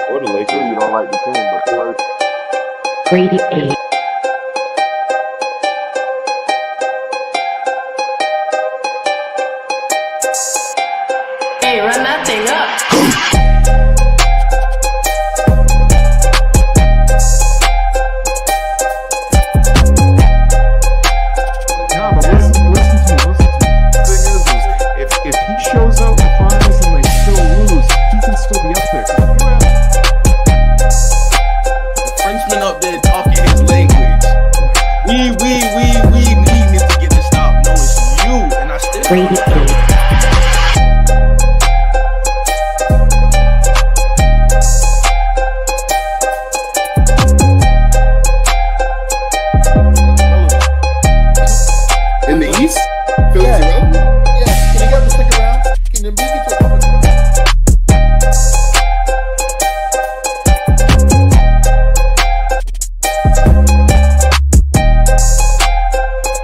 Or the Lakers. You don't like the team, but first. Grade 8. Hey, run that thing up. If he shows up in finals and they still lose, he can still be up there. The Frenchman up there talking his language. We need to get this stop. No, it's you, and I still. Grade 8. In the East, Philly's around. Yeah, can you get to stick around? Can you beat me to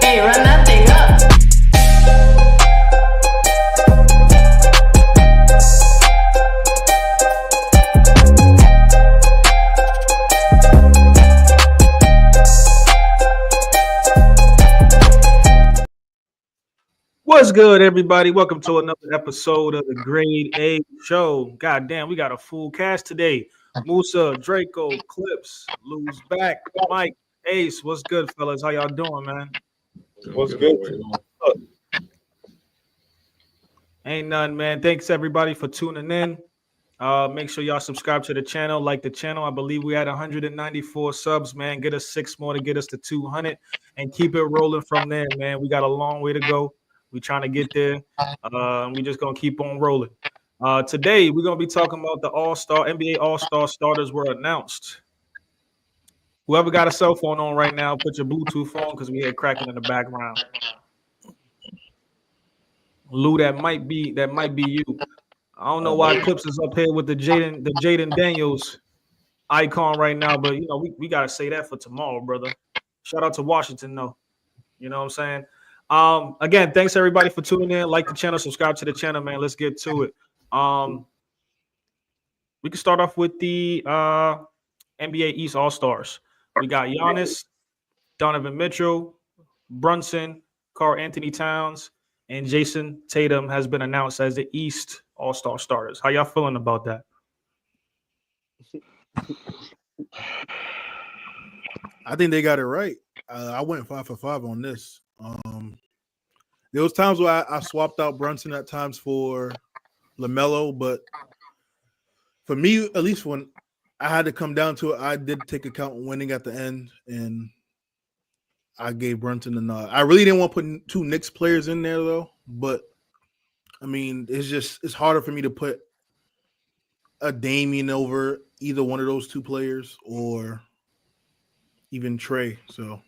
Hey, run that thing up. What's good, everybody? Welcome to another episode of the Grade A Show. God damn, we got a full cast today. Musa, Draco, Clips, Lou's back, Mike, Ace. What's good, fellas? How y'all doing, man? What's good? Ain't none, man. Thanks everybody for tuning in. Make sure y'all subscribe to the channel, like the channel. I believe we had 194 subs, man. Get us 6 more to get us to 200 and keep it rolling from there, man. We got a long way to go. We trying to get there. We just gonna keep on rolling. Today we're gonna be talking about the All-Star NBA All-Star starters were announced. Whoever got a cell phone on right now, put your Bluetooth on because we hear cracking in the background. Lou, that might be you. I don't know why Clips is up here with the Jaden Daniels icon right now, but you know we gotta say that for tomorrow, brother. Shout out to Washington though. You know what I'm saying? Again, thanks everybody for tuning in. Like the channel, subscribe to the channel, man. Let's get to it. We can start off with the NBA East All-Stars. We got Giannis, Donovan Mitchell, Brunson, Karl Anthony Towns, and Jason Tatum has been announced as the East All-Star starters. How y'all feeling about that? I think they got it right. I went 5 for 5 on this. There was times where I swapped out Brunson at times for LaMelo, but for me, at least when I had to come down to it, I did take account winning at the end, and I gave Brunson the nod. I really didn't want to put 2 Knicks players in there though, but I mean, it's harder for me to put a Damian over either one of those 2 players or even Trey. So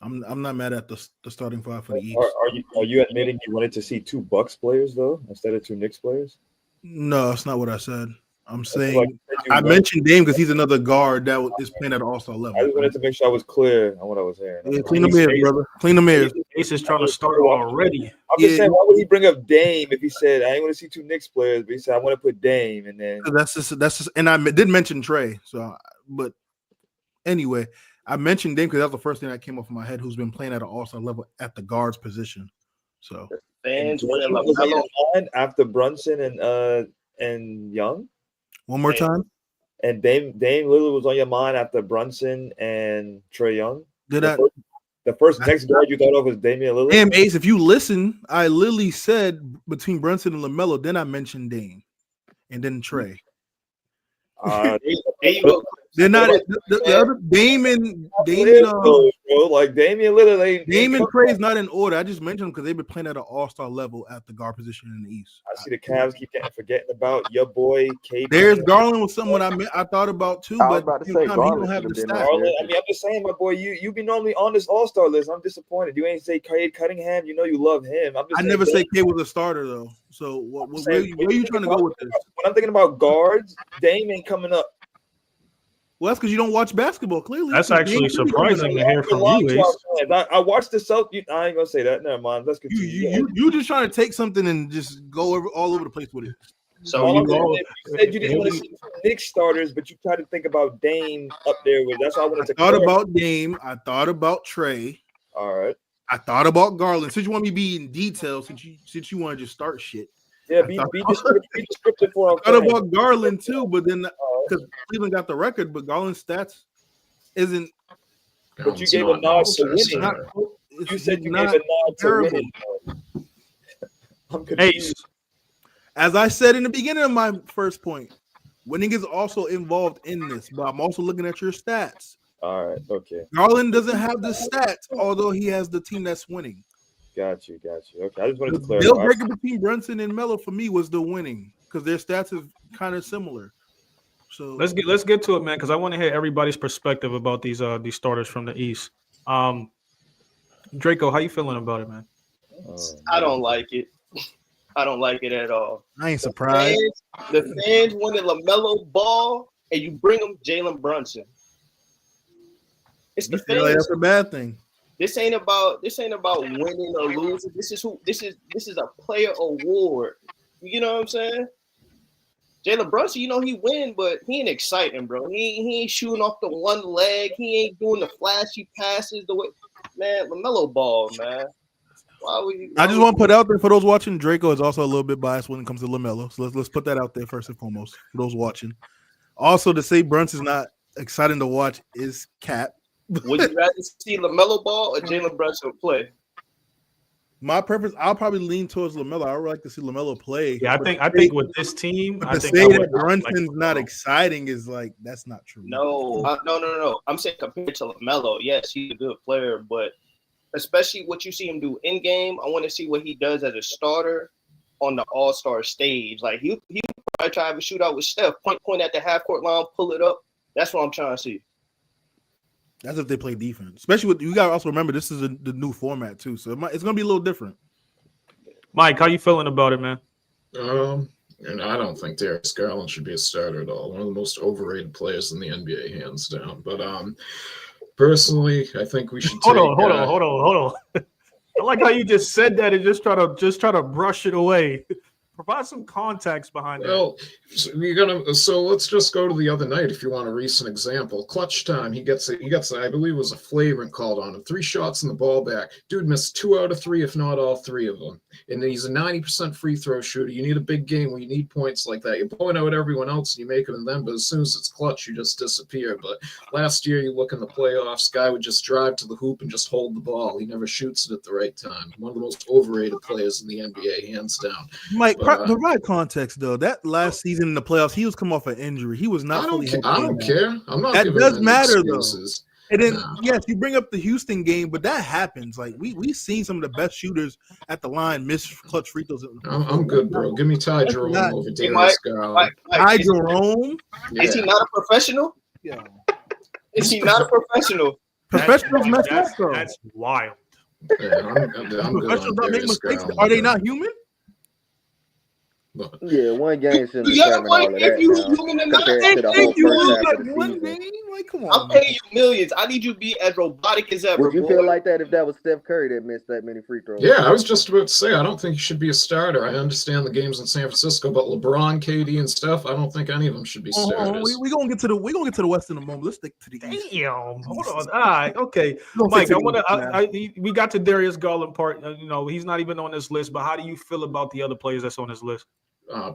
I'm not mad at the starting 5 for the East. Are you admitting you wanted to see 2 Bucks players though instead of 2 Knicks players? No, that's not what I said. I'm saying I mentioned Dame because he's another guard that is playing at an all-star level. I just wanted to make sure I was clear on what I was hearing. Yeah, clean them ears, brother. Clean them ears. Ace is trying to start already. I'm just saying, why would he bring up Dame if he said I ain't want to see 2 Knicks players, but he said I want to put Dame, and then that's just, and I did mention Trey. So, but anyway, I mentioned Dame because that's the first thing that came off my head. Who's been playing at an all-star level at the guards position? So, and was on your mind after Brunson and Young. One more time. And Dame Lillard was on your mind after Brunson and Trae Young. The first next guard you thought of was Damian Lillard. Damn, Ace, if you listen, I literally said between Brunson and LaMelo, then I mentioned Dame, and then Trae. There you go. They're not the other Damian like Damian Lillard. Damian Trae is not in order. I just mentioned them because they've been playing at an all-star level at the guard position in the East. I see the Cavs keep forgetting about your boy KD. There's Garland was someone I thought about too, but he don't have the stats. I mean, I'm just saying, my boy, you be normally on this all-star list. I'm disappointed. You ain't say Cade Cunningham. You know you love him. I never say Cade was a starter though. So where are you trying to go with this? When I'm thinking about guards, Dame ain't coming up. Well, that's because you don't watch basketball. Clearly, that's actually surprising to hear from you. I watched the Celtics. I ain't gonna say that. Never mind. Let's continue. You just trying to take something and just go all over the place with it. So you said you didn't want to see Knicks starters, but you try to think about Dame up there with. That's why I wanted to. Thought about Dame. I thought about Trey. All right. I thought about Garland. Since you want me to be in detail, since you want to just start shit. Yeah, be descriptive for him. I thought about Garland too, but then because Cleveland got the record, but Garland's stats isn't. But you gave a nod to winning. You said you gave a nod to winning. I'm confused. As I said in the beginning of my first point, winning is also involved in this, but I'm also looking at your stats. All right, okay. Garland doesn't have the stats, although he has the team that's winning. Got you. Okay, I just wanted to The clarify. deal breaker between Brunson and Melo for me was the winning because their stats is kind of similar. So let's get to it, man, because I want to hear everybody's perspective about these starters from the East. Draco, how you feeling about it, man? I don't like it. I don't like it at all. I ain't surprised. The fans wanted LaMelo Ball, and you bring them Jalen Brunson. It's the fans. That's a bad thing. This ain't about winning or losing. This is a player award. You know what I'm saying? Jalen Brunson, he win, but he ain't exciting, bro. He ain't shooting off the one leg. He ain't doing the flashy passes the way. Man, LaMelo Ball, man. I just want to put out there for those watching, Draco is also a little bit biased when it comes to LaMelo. So let's put that out there first and foremost for those watching. Also, to say Brunson's not exciting to watch is cap. Would you rather see LaMelo Ball or Jalen Brunson play? My preference, I'll probably lean towards LaMelo. I would like to see LaMelo play. Yeah, I think with this team, to say that Brunson's not exciting is like that's not true. No. I'm saying compared to LaMelo, yes, he's a good player, but especially what you see him do in game, I want to see what he does as a starter on the All-Star stage. Like he probably try to have a shootout with Steph, point at the half court line, pull it up. That's what I'm trying to see. That's if they play defense. Especially with you got to also remember this is the new format too, so it's going to be a little different. Mike, how you feeling about it, man? And I don't think Darius Garland should be a starter at all. One of the most overrated players in the NBA, hands down. But personally, I think we should hold on. I like how you just said that and just try to brush it away. Provide some context behind it. Well, so let's just go to the other night if you want a recent example. Clutch time, he gets I believe it was a flagrant called on him. 3 shots in the ball back. Dude missed 2 out of 3, if not all 3 of them. And he's a 90% free throw shooter. You need a big game where you need points like that. You're blowing out everyone else and you make them in them, but as soon as it's clutch, you just disappear. But last year, you look in the playoffs, guy would just drive to the hoop and just hold the ball. He never shoots it at the right time. One of the most overrated players in the NBA, hands down. Mike, the right context though. That last season in the playoffs, he was coming off an injury. He was not. I don't care. I'm not. That does matter excuses. Though. And then yes, you bring up the Houston game, but that happens. Like we seen some of the best shooters at the line miss clutch free throws. I'm good, bro. Give me Ty Jerome over Darius Garland. Ty Jerome? Yeah. Is he not a professional? Yeah. Is he not a professional? Professionals mess up though. That's wild. Yeah, I'm professionals good on not make Darius mistakes. Garland. Are they not human? Yeah, one game shouldn't Yeah, determine all of that. if you now, human or not, compared to the whole first half of the One season. game? Like, come on. I'm paying you millions. I need you to be as robotic as ever. Would you boy. feel like that if that was Steph Curry that missed that many free throws? Yeah, I was just about to say, I don't think he should be a starter. I understand the games in San Francisco, but LeBron, KD, and Steph, I don't think any of them should be starters. We're gonna get to the West in a moment. Let's stick to the East. Damn. Hold on. All right. Okay. Mike, we got to Darius Garland part. He's not even on this list, but how do you feel about the other players that's on this list?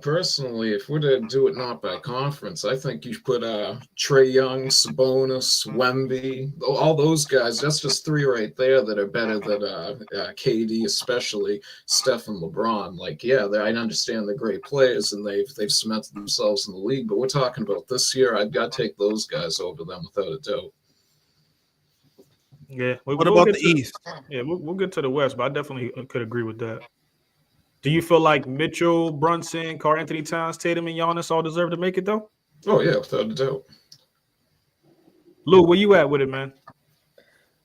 Personally, if we're to do it not by conference, I think you put Trae Young, Sabonis, Wemby, all those guys. That's just 3 right there that are better than KD, especially Steph and LeBron. Like, yeah, I understand they're great players and they've cemented themselves in the league, but we're talking about this year. I'd got to take those guys over them without a doubt. Yeah. What about the East? Yeah, we'll get to the West, but I definitely could agree with that. Do you feel like Mitchell, Brunson, Karl Anthony Towns, Tatum, and Giannis all deserve to make it, though? Oh, yeah, without a doubt. Lou, where you at with it, man?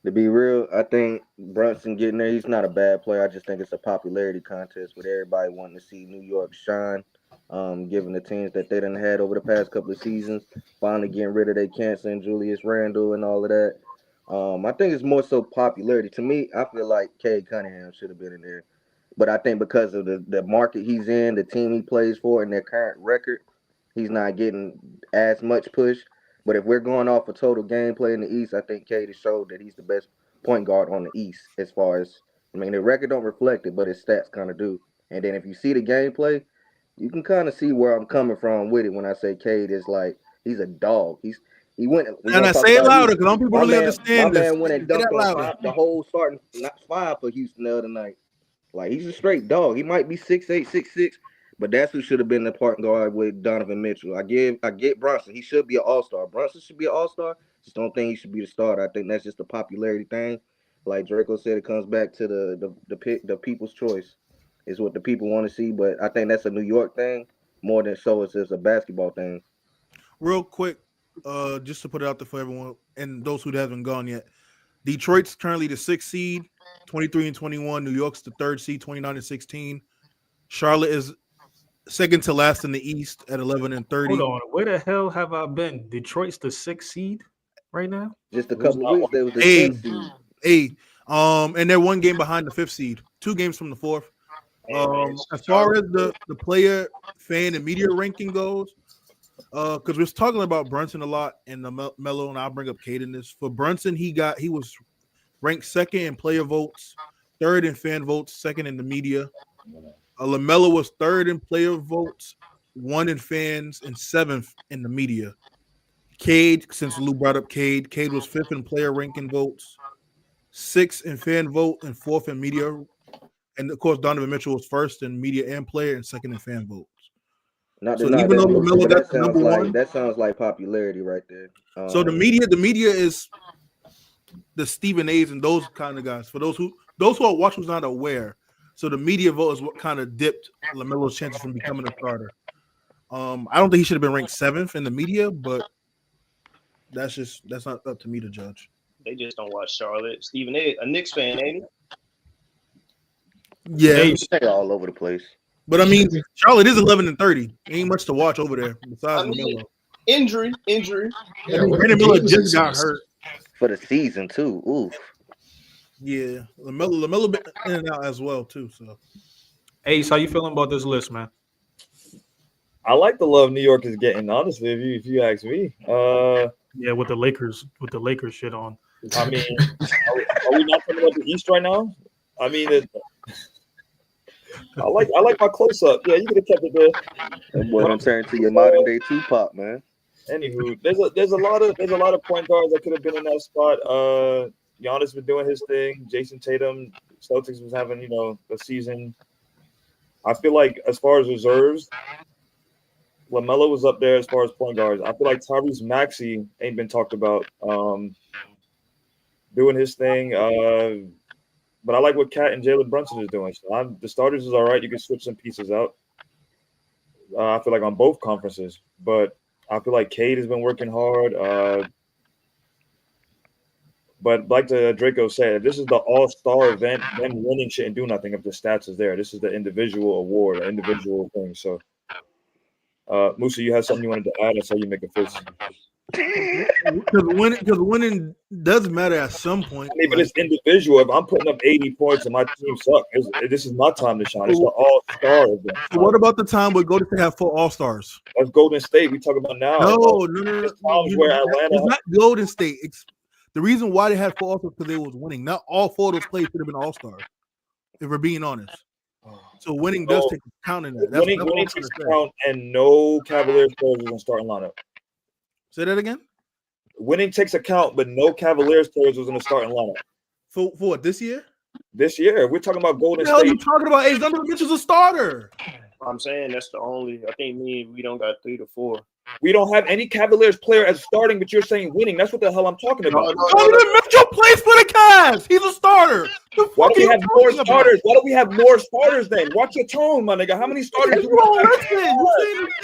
To be real, I think Brunson getting there, he's not a bad player. I just think it's a popularity contest with everybody wanting to see New York shine, given the teams that they done had over the past couple of seasons, finally getting rid of their cancer and Julius Randle and all of that. I think it's more so popularity. To me, I feel like Cade Cunningham should have been in there. But I think because of the market he's in, the team he plays for, and their current record, he's not getting as much push. But if we're going off of total gameplay in the East, I think Cade has showed that he's the best point guard on the East as far as, I mean, the record don't reflect it, but his stats kind of do. And then if you see the gameplay, you can kind of see where I'm coming from with it when I say Cade is like, he's a dog. He went. And I say it louder because some people really understand my this. man went and dunked on the whole starting five for Houston the other night. Like, he's a straight dog. He might be 6'8", 6'6", but that's who should have been the point guard with Donovan Mitchell. I get Brunson. He should be an all-star. Brunson should be an all-star. Just don't think he should be the starter. I think that's just a popularity thing. Like Draco said, it comes back to the people's choice. Is what the people want to see, but I think that's a New York thing more than so it's just a basketball thing. Real quick, just to put it out there for everyone and those who haven't gone yet. Detroit's currently the 6th seed, 23-21. New York's the 3rd seed, 29-16. Charlotte is second to last in the East at 11-30. Hold on, where the hell have I been? Detroit's the 6th seed right now. Just a couple of weeks, they was the 10th seed. And they're 1 game behind the 5th seed, 2 games from the 4th. As far as the player, fan, and media ranking goes, because we're talking about Brunson a lot in the Melo, and I'll bring up Cade in this. For Brunson, he was ranked 2nd in player votes, 3rd in fan votes, 2nd in the media. LaMelo was 3rd in player votes, 1 in fans, and 7th in the media. Cade, since Lou brought up Cade was 5th in player ranking votes, 6th in fan vote, and 4th in media. And of course, Donovan Mitchell was 1st in media and player, and 2nd in fan votes. That sounds like popularity right there. So the media is the Stephen A's and those kind of guys. For those who are watching, who's not aware. So the media vote is what kind of dipped LaMelo's chances from becoming a starter. I don't think he should have been ranked 7th in the media, but that's not up to me to judge. They just don't watch Charlotte. Stephen A, a Knicks fan, ain't he? Yeah, they're all over the place. But I mean, Charlotte is 11-30. Ain't much to watch over there besides LaMelo. Injury. Yeah, Brandon Miller just got hurt for the season too. Oof. Yeah, LaMelo been in and out as well too. So, Ace, how you feeling about this list, man? I like the love New York is getting. Honestly, if you ask me, yeah, with the Lakers shit on. I mean, are we not talking about the East right now? I mean, I like my close up. Yeah, you could have kept it there. That boy done turned to your modern day Tupac, man. Anywho, there's a lot of point guards that could have been in that spot. Giannis was doing his thing. Jason Tatum, Celtics was having a season. I feel like as far as reserves, LaMelo was up there as far as point guards. I feel like Tyrese Maxey ain't been talked about. Doing his thing. But I like what Cat and Jalen Brunson is doing. So the starters is all right. You can switch some pieces out. I feel like on both conferences. But I feel like Cade has been working hard. But like Draco said, this is the all-star event. Them winning shouldn't do nothing if the stats is there. This is the individual award, an individual thing. So, Musa, you have something you wanted to add? I saw you make a face. Because winning does matter at some point. I mean, but it's individual. If I'm putting up 80 points and my team sucks, this is my time to shine. It's the all-star event. So what about the time where Golden State have 4 all-stars? That's Golden State. We talk about now. No. Where Atlanta it's not Golden State. It's the reason why they had 4 all-stars because they was winning. Not all 4 of those players should have been all-stars. If we're being honest. So winning does take account in that. Winning takes account, and no Cavaliers players was in starting lineup. Say that again? Winning takes account, but no Cavaliers players was in the starting lineup. For what, this year? This year. We're talking about Golden State. What the hell are you talking about? Ace Donovan Mitchell's a starter. I'm saying that's the only. I think we don't got 3 to 4. We don't have any Cavaliers player as starting, but you're saying winning. That's what the hell I'm talking about. Donovan Mitchell plays for the Cavs. He's a starter. Why do we have more starters? Why do we have more starters then? Watch your tone, my nigga. How many starters do we have?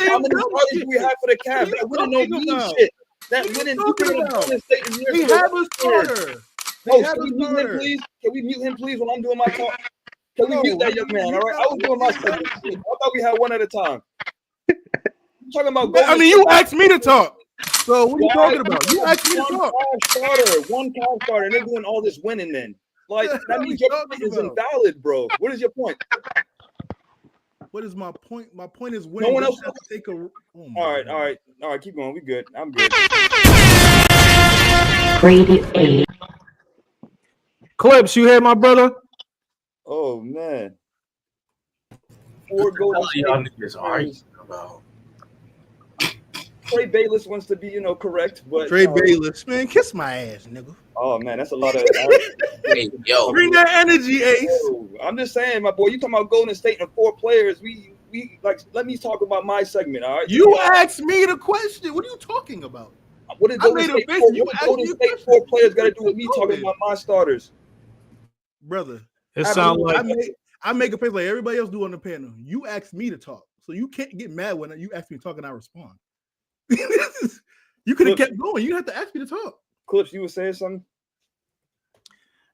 How many starters do we have for the Cavs? That winning don't mean shit. That winning Golden State is we have a starter. Can we mute him, please? Can we mute him, please, when I'm doing my talk? Can we mute that young man? All right, I was doing my segment. I thought we had one at a time. I'm talking about. I mean, you asked me to talk. So what are you talking about? You asked me to talk. One Cavs starter, and they're doing all this winning. Then, like that means your point is invalid, bro. What is your point? What is my point? My point is No winning. one doesn't else. have to take a. Oh my All right, God. all right. Keep going. We good. I'm good. Rated A. Clips, you hear my brother? Oh man. 4 Golden Y'all State niggas players. arguing about. Trey Bayless wants to be, correct, but Trey Bayless, man, kiss my ass, nigga. Oh man, that's a lot of. Hey, yo, Bring that energy, Ace. I'm just saying, my boy. You talking about Golden State and 4 players? We like. Let me talk about my segment. All right. You asked me the question. What are you talking about? What did I Golden made a State? face. What You did asked Golden me a State question. 4 players got to do with me Go talking ahead. about my starters, Brother. It sounds like I make a face like everybody else do on the panel. You asked me to talk, so you can't get mad when you ask me to talk and I respond. You could have kept going. You have to ask me to talk. Clips, you were saying something.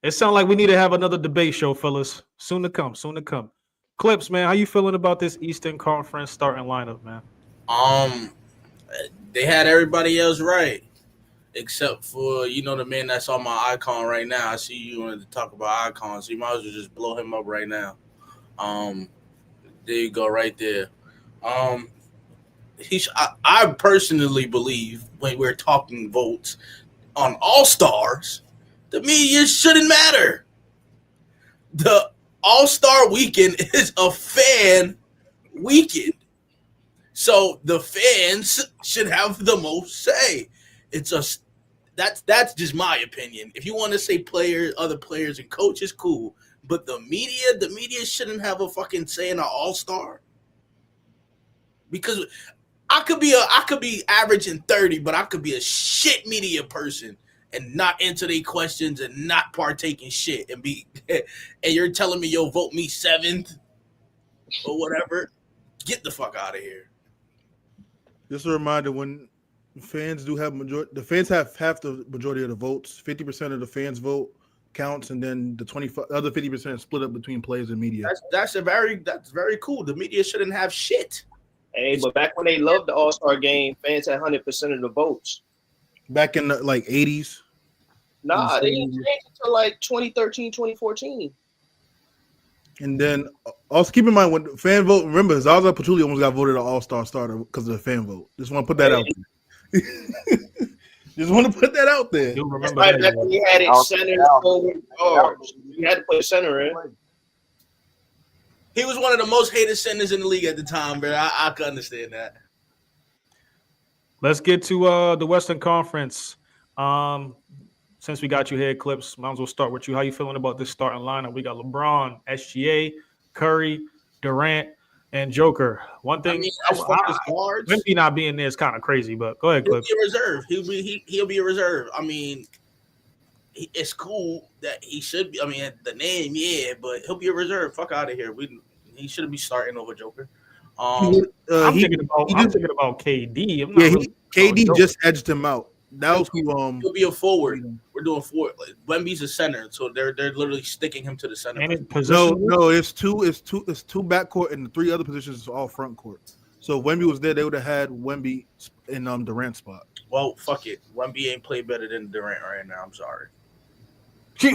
it sounds like we need to have another debate show, fellas. Soon to come. Soon to come. Clips, man, how you feeling about this Eastern Conference starting lineup, man? They had everybody else right, except for the man that's on my icon right now. I see you wanted to talk about icons, so you might as well just blow him up right now. There you go, right there. I personally believe when we're talking votes on All-Stars, the media shouldn't matter. The All-Star weekend is a fan weekend. So the fans should have the most say. That's just my opinion. If you want to say other players and coaches, cool. But the media shouldn't have a fucking say in an All-Star. Because I could be averaging 30, but I could be a shit media person and not answer their questions and not partake in shit and you're telling me you'll vote me 7th or whatever. Get the fuck out of here. Just a reminder: when fans do have the fans have half the majority of the votes. 50% of the fans vote counts, and then the other 50% split up between players and media. That's very cool. The media shouldn't have shit. Hey, but back when they loved the All-Star game, fans had 100% of the votes. Back in the 80s. Nah, they didn't change until 2013, 2014. And then also keep in mind when the fan vote. Remember, Zaza Pachulia almost got voted an All-Star starter because of the fan vote. Just want to put that out there. Just want to put that out there. That's right. Back when he had it center forward guards, you had to put a center in. He was one of the most hated centers in the league at the time, bro. I can understand that. Let's get to the Western Conference. Since we got you here, Clips, might as well start with you. How you feeling about this starting lineup? We got LeBron, SGA, Curry, Durant, and Joker. One thing, as far as guards, Wemby not being there is kind of crazy, but go ahead, Clips. He'll be a reserve. He'll be a reserve. I mean, it's cool that he should be. I mean, the name, yeah, but he'll be a reserve. Fuck out of here. He shouldn't be starting over Joker. I'm thinking about KD. KD just edged him out. That was who. He'll be a forward. We're doing forward. Wemby's a center, so they're literally sticking him to the center. And no, it's two backcourt, and the 3 other positions is all front court. So if Wemby was there, they would have had Wemby in Durant's spot. Well, fuck it. Wemby ain't played better than Durant right now. I'm sorry. To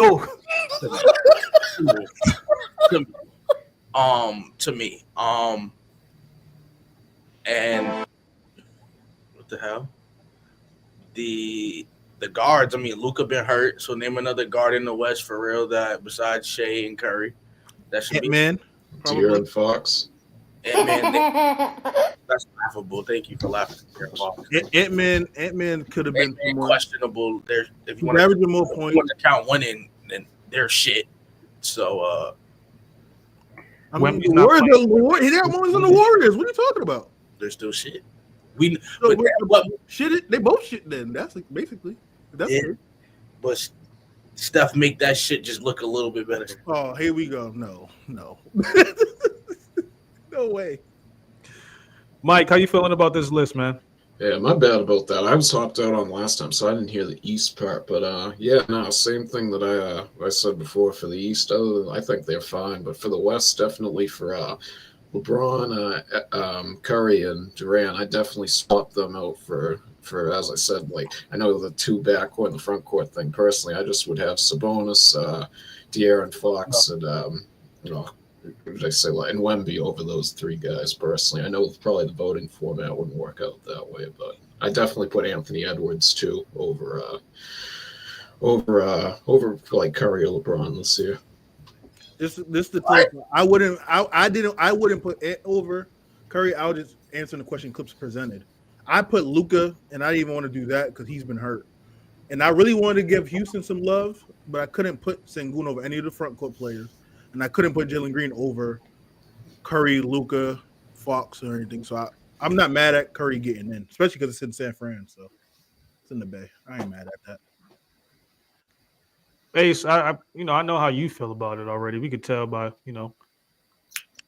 me. And what the hell? The guards. I mean, Luka been hurt, so name another guard in the West for real that besides Shea and Curry. That should be man. De'Aaron Fox. Ant-Man. That's laughable. Thank you for laughing. Ant-Man could have been more questionable. If you want to count winning, then they're shit. So I mean, the Warriors. They're on the Warriors. What are you talking about? They're still shit. They both shit. Then that's basically. But Steph make that shit just look a little bit better. Oh, here we go. No, no way. Mike, how you feeling about this list, man? Yeah, my bad about that. I was hopped out on last time, so I didn't hear the East part. But same thing that I said before for the East. I think they're fine, but for the West, definitely for LeBron, Curry, and Durant, I definitely swapped them out for as I said, I know the 2 backcourt and the front court thing. Personally, I just would have Sabonis, De'Aaron Fox, and Who did I say? Like, and Wemby over those three guys personally. I know probably the voting format wouldn't work out that way, but I definitely put Anthony Edwards too over like Curry or LeBron this year. This the thing. I wouldn't put it over Curry. I was just answering the question Clips presented. I put Luka, and I didn't even want to do that because he's been hurt. And I really wanted to give Houston some love, but I couldn't put Sengun over any of the front court players. And I couldn't put Jalen Green over Curry, Luka, Fox, or anything. So I'm not mad at Curry getting in, especially because it's in San Fran. So it's in the Bay. I ain't mad at that. Ace, I know how you feel about it already. We could tell by,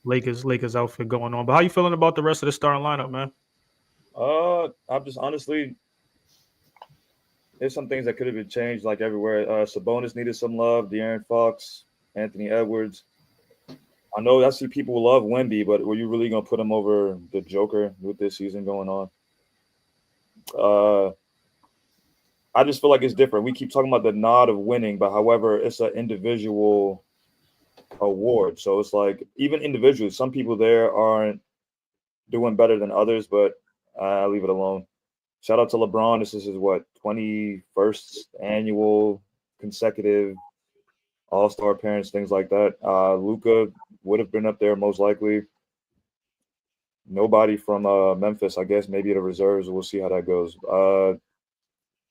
Lakers outfit going on. But how you feeling about the rest of the starting lineup, man? I'm just honestly, there's some things that could have been changed like everywhere. Sabonis needed some love, De'Aaron Fox, Anthony Edwards. I know I see people love Wemby, but were you really going to put him over the Joker with this season going on? I just feel like it's different. We keep talking about the nod of winning, but however, it's an individual award. So it's like even individually, some people there aren't doing better than others, but I'll leave it alone. Shout out to LeBron. This is his 21st annual consecutive All-Star appearance, things like that. Luka would have been up there most likely. Nobody from Memphis, I guess, maybe the reserves. We'll see how that goes.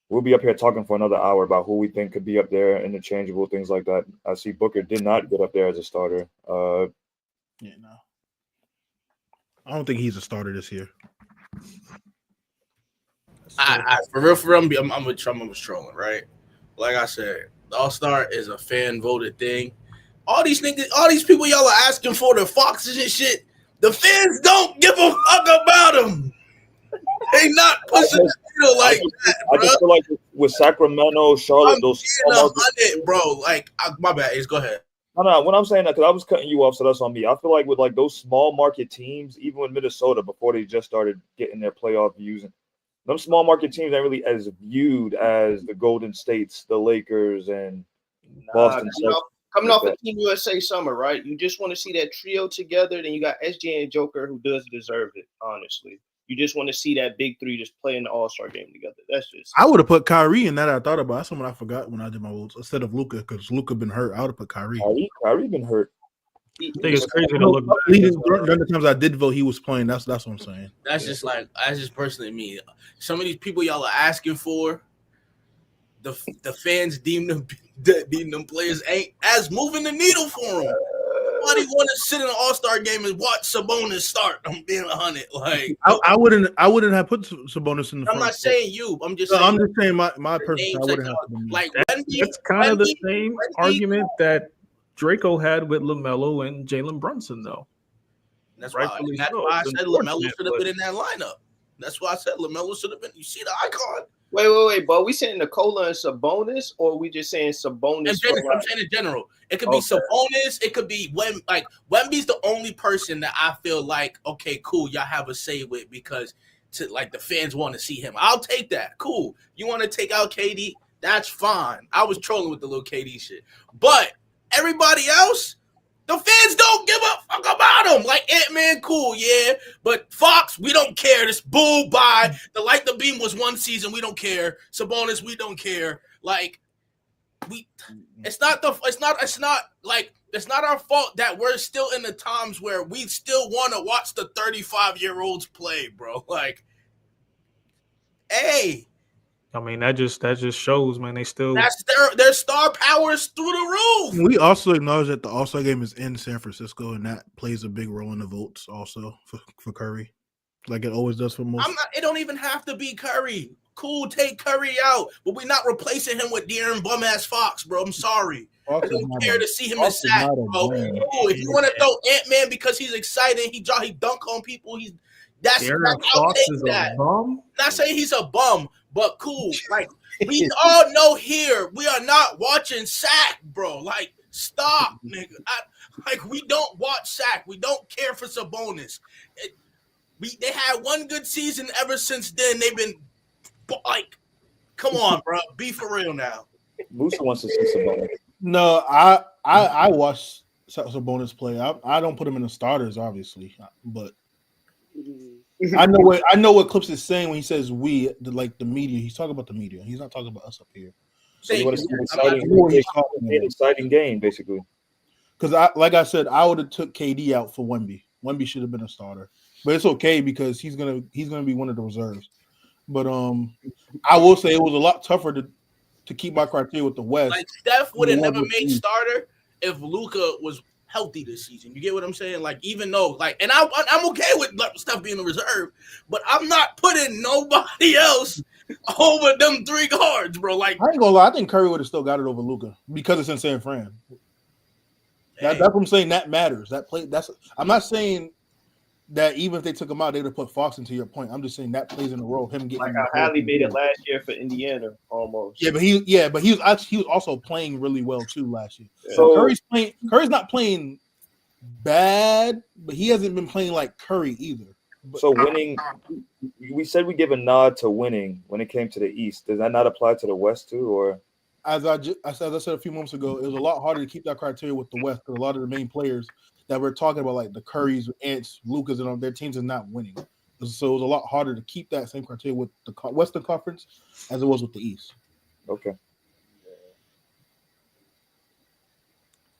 We'll be up here talking for another hour about who we think could be up there, interchangeable, things like that. I see Booker did not get up there as a starter. No. I don't think he's a starter this year. For real, I'm trolling, right? Like I said, the All-Star is a fan voted thing. All these people y'all are asking for, the Foxes and shit, the fans don't give a fuck about them. They not pushing the needle like that, bro. I just feel like with Sacramento, Charlotte, those small market, bro. Like, my bad. Ace, go ahead. No. When I'm saying that, because I was cutting you off, so that's on me. I feel like with like those small market teams, even with Minnesota, before they just started getting their playoff views, them small market teams ain't really as viewed as the Golden States, the Lakers, and Boston. Coming off a Team USA summer, right? You just want to see that trio together. Then you got SJ and Joker, who does deserve it, honestly. You just want to see that big three just play in the All-Star game together. That's just. I would have put Kyrie in that. I thought about. That's someone I forgot when I did my votes instead of Luka because Luka been hurt. I would have put Kyrie. Kyrie been hurt. I think it's crazy to look back. During the times I did vote, he was playing. That's what I'm saying. That's just personally me. Some of these people y'all are asking for, the fans deem them players ain't as moving the needle for them. Nobody want to sit in an All-Star game and watch Sabonis start. I'm being 100. Like I wouldn't have put Sabonis in the. I'm not saying you. I'm just saying my person. I wouldn't have put him. Like that's kind of the same argument that Draco had with LaMelo and Jalen Brunson, though. That's why I said LaMelo should have been in that lineup. That's why I said LaMelo should have been. You see the icon. Wait, but we saying Nikola and Sabonis, or we just saying Sabonis? I'm saying in general. It could be Sabonis. It could be Wemby's the only person that I feel like, okay, cool, y'all have a say with because the fans want to see him. I'll take that. Cool. You want to take out KD? That's fine. I was trolling with the little KD shit. But everybody else, the fans don't give a fuck about him. Like Ant-Man, cool, yeah. But Fox, we don't care. This bull bye. The Light the Beam was one season. We don't care. Sabonis, we don't care. Like it's not our fault that we're still in the times where we still want to watch the 35-year-olds play, bro. Like, hey. I mean, that just shows, man. They still that's their star powers through the roof. We also acknowledge that the All-Star game is in San Francisco, and that plays a big role in the votes also for Curry, like it always does for most. It don't even have to be Curry. Cool, take Curry out, but we're not replacing him with De'Aaron bum-ass Fox, bro. I'm sorry. I don't care to see him in sack, bro. Cool. If you want to throw Ant-Man because he's excited, he dunk on people. I'll take that. I'm not saying he's a bum, but cool. Like we all know here, we are not watching sack, bro. Like stop, nigga. We don't watch sack. We don't care for Sabonis. They had one good season ever since then. They've been come on, bro. Be for real now. Musa wants to see Sabonis. No, I watched Sabonis play. I don't put him in the starters, obviously, but I know what Clips is saying when he says we, like the media. He's talking about the media. He's not talking about us up here. So you want to see an I know what he's talking an exciting game, basically. Because like I said, I would have took KD out for Wemby. Wemby should have been a starter, but it's okay because he's gonna be one of the reserves. But I will say it was a lot tougher to keep my criteria with the West. Like Steph would have never with made the East. starter if Luka was healthy this season. You get what I'm saying? Like, even though, like, and I'm okay with Steph being a reserve, but I'm not putting nobody else over them three guards, bro. Like, I ain't gonna lie, I think Curry would have still got it over Luka because it's in San Fran. That's what I'm saying. That matters. I'm not saying that even if they took him out, they would have put Fox into your point. I'm just saying that plays in a role. Him getting like how Hallie made it last year for Indiana, almost. Yeah, but he was also playing really well too last year. So Curry's not playing bad, but he hasn't been playing like Curry either. So winning, we said we give a nod to winning when it came to the East. Does that not apply to the West too, or? As I said a few months ago, it was a lot harder to keep that criteria with the West because a lot of the main players that we're talking about, like the Currys, Ants, Lucas, and all their teams, is not winning. So it was a lot harder to keep that same criteria with the Western Conference as it was with the East. Okay.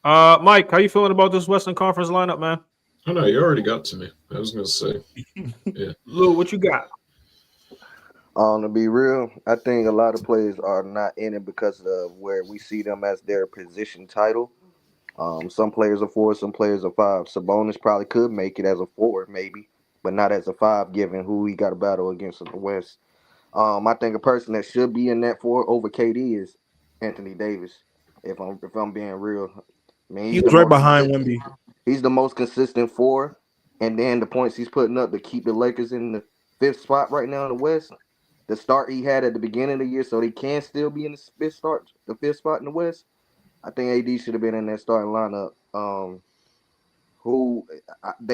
Mike, how you feeling about this Western Conference lineup, man? Oh no, you already got to me. I was gonna say, yeah. Lou, what you got? To be real, I think a lot of players are not in it because of where we see them as their position title. Some players are 4, some players are 5. Sabonis probably could make it as a 4, maybe, but not as a 5, given who he got a battle against in the West. I think a person that should be in that 4 over KD is Anthony Davis. If I'm being real, I mean, he was right behind Wemby. He's the most consistent 4, and then the points he's putting up to keep the Lakers in the 5th spot right now in the West. The start he had at the beginning of the year, so they can still be in the 5th spot in the West. I think AD should have been in that starting lineup.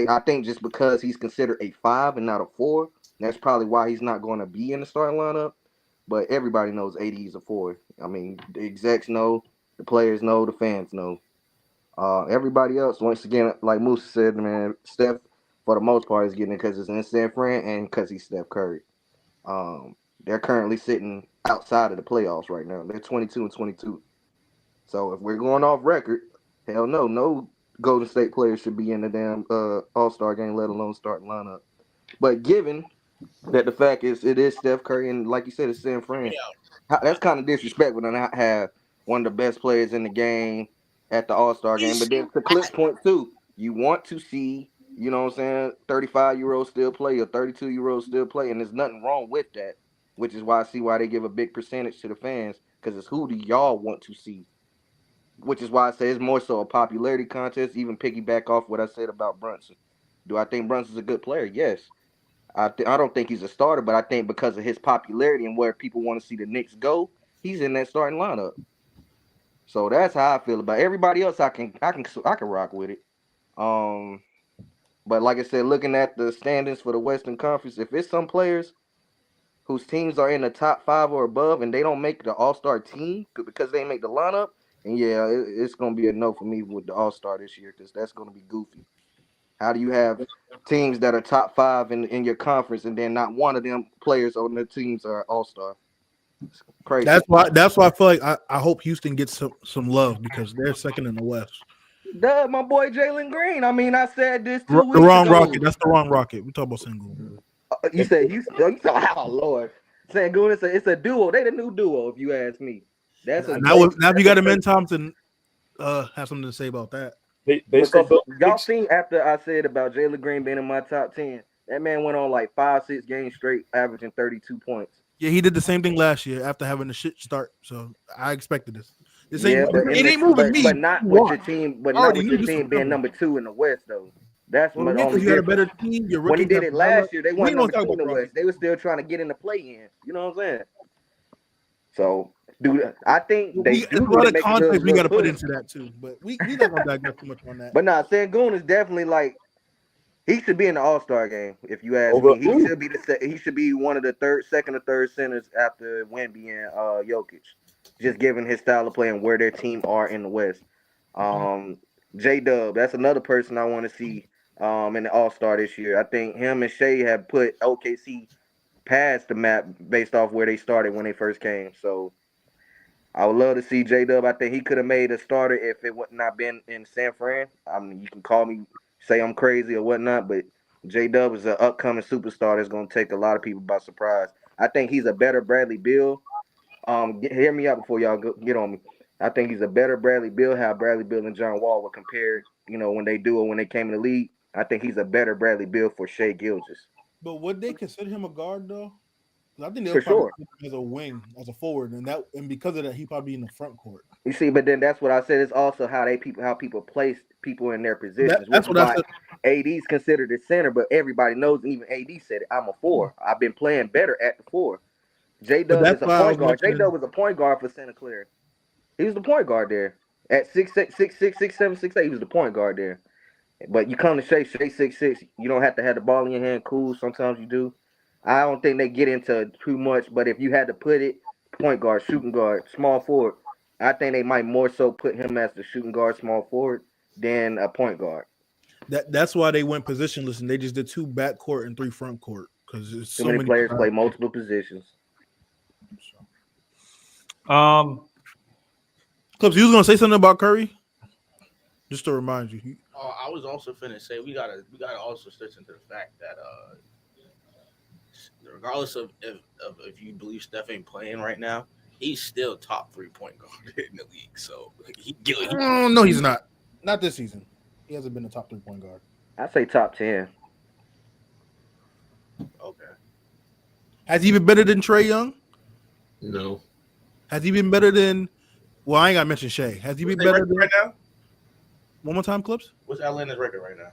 I think just because he's considered a 5 and not a 4, that's probably why he's not going to be in the starting lineup. But everybody knows AD is a 4. I mean, the execs know, the players know, the fans know. Everybody else, once again, like Moose said, man, Steph, for the most part, is getting it because it's in San Fran and because he's Steph Curry. They're currently sitting outside of the playoffs right now. They're 22-22. So if we're going off record, hell no Golden State players should be in the damn All-Star game, let alone starting lineup. But given that the fact is it is Steph Curry, and like you said, it's San Fran, that's kind of disrespectful to not have one of the best players in the game at the All-Star game. But then to Clip's point too, you want to see, you know what I'm saying, 35-year-olds still play or 32-year-olds still play, and there's nothing wrong with that, which is why I see why they give a big percentage to the fans, because it's who do y'all want to see. Which is why I say it's more so a popularity contest, even piggyback off what I said about Brunson. Do I think Brunson's a good player? Yes. I don't think he's a starter, but I think because of his popularity and where people want to see the Knicks go, he's in that starting lineup. So that's how I feel about it. Everybody else. I can rock with it. But like I said, looking at the standings for the Western Conference, if it's some players whose teams are in the top 5 or above and they don't make the All-Star team because they make the lineup, and yeah, it's going to be a no for me with the All-Star this year because that's going to be goofy. How do you have teams that are top 5 in your conference and then not one of them players on the teams are All-Star? It's crazy. That's why I feel like I hope Houston gets some love because they're second in the West. Duh, my boy Jalen Green. I mean, I said this 2 weeks The wrong ago. Rocket. That's the wrong Rocket. We talk about Sengun. You said Houston. You said, oh Lord, Sengun. It's a duo. They the new duo, if you ask me. That's now if you got him in Thompson, have something to say about that. Based off y'all seen after I said about Jalen Green being in my top 10, that man went on like 5-6 games straight, averaging 32 points. Yeah, he did the same thing last year after having a shit start. So I expected this. It ain't moving me. But not with your team. But not with your team being number 2 in the West, though. That's my only you had a difference. better team. When he did it last year, they weren't number 2 in the West. They were still trying to get in the play-in. You know what I'm saying? So, dude, I think they do. A lot of context we got to put into that too. But we not gonna digress too much on that. But nah, Sengun is definitely like he should be in the All-Star game. If you ask me, he should be one of the second or third centers after Wemby and Jokic. Just given his style of play and where their team are in the West. J-Dub, that's another person I want to see in the All-Star this year. I think him and Shea have put OKC past the map based off where they started when they first came. So I would love to see J-Dub. I think he could have made a starter if it would not been in San Fran. I mean, you can call me, say I'm crazy or whatnot, but J-Dub is an upcoming superstar that's going to take a lot of people by surprise. I think he's a better Bradley Beal. Hear me out before y'all get on me. I think he's a better Bradley Beal. How Bradley Beal and John Wall were compared, when they do it when they came in the league. I think he's a better Bradley Beal for Shea Gilgeous. But would they consider him a guard though? 'Cause I think they'll For probably sure. put him as a wing, as a forward, and because of that, he probably in the front court. You see, but then that's what I said. It's also how people place people in their positions. That's Which what is I why said. AD's considered a center, but everybody knows. Even AD said it. I'm a four. I've been playing better at the four. J But Dub that's is a why I was point guard. J mentioning. Dub was a point guard for Santa Clara. He was the point guard there at 6'6", 6'6", 6'7", 6'8". He was the point guard there. But you come to Shea 6'6". You don't have to have the ball in your hand. Cool. Sometimes you do. I don't think they get into too much. But if you had to put it, point guard, shooting guard, small forward, I think they might more so put him as the shooting guard, small forward, than a point guard. That's why they went positionless and they just did 2 backcourt and 3 front court because there's Too so many players guys. play multiple positions. Clips, you was gonna say something about Curry? Just to remind you. I was also finna say we gotta also stitch into the fact that regardless of if you believe Steph ain't playing right now, he's still top 3-point guard in the league. So No, he's not. Not this season. He hasn't been a top 3-point guard. I say top 10. Okay. Has he been better than Trae Young? No. Has he been better than? Well, I ain't gotta mention Shea. Has he been What's their better record than? right now? One more time, Clips. What's Atlanta's record right now?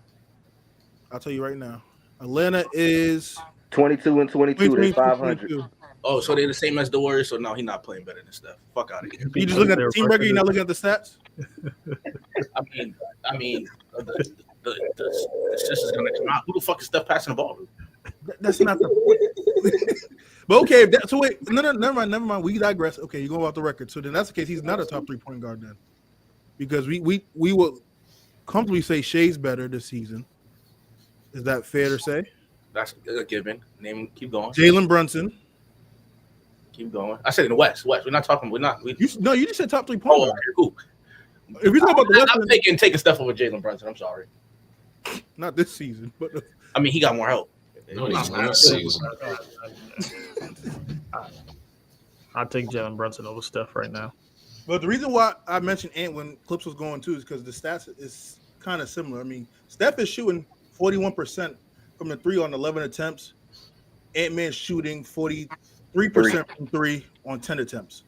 I'll tell you right now. Atlanta is 22 and 22. They 500. 22. Oh, so they're the same as the Warriors. So no, he's not playing better than Steph. Fuck out of here. You just looking at the team record. You're not looking at the stats. I mean, the assist is gonna come out. Who the fuck is Steph passing the ball to? That's not the point. But okay, so wait, no, never mind. We digress. Okay, you go off the record. So then that's the case. He's not a top 3-point guard then, because we will comfortably say Shea's better this season. Is that fair to say? That's a given. Name. Keep going. Jalen Brunson. Keep going. I said in the West. We're not talking. You just said top 3-point guard. Okay, cool. If you talk about the West, I'm taking stuff over Jalen Brunson. I'm sorry. Not this season, but I mean he got more help. No, he's last season. I'll take Jalen Brunson over Steph right now. But the reason why I mentioned Ant when Clips was going too is because the stats is kind of similar. I mean, Steph is shooting 41% from the 3 on 11 attempts. Ant-Man's shooting 43% from 3 on 10 attempts.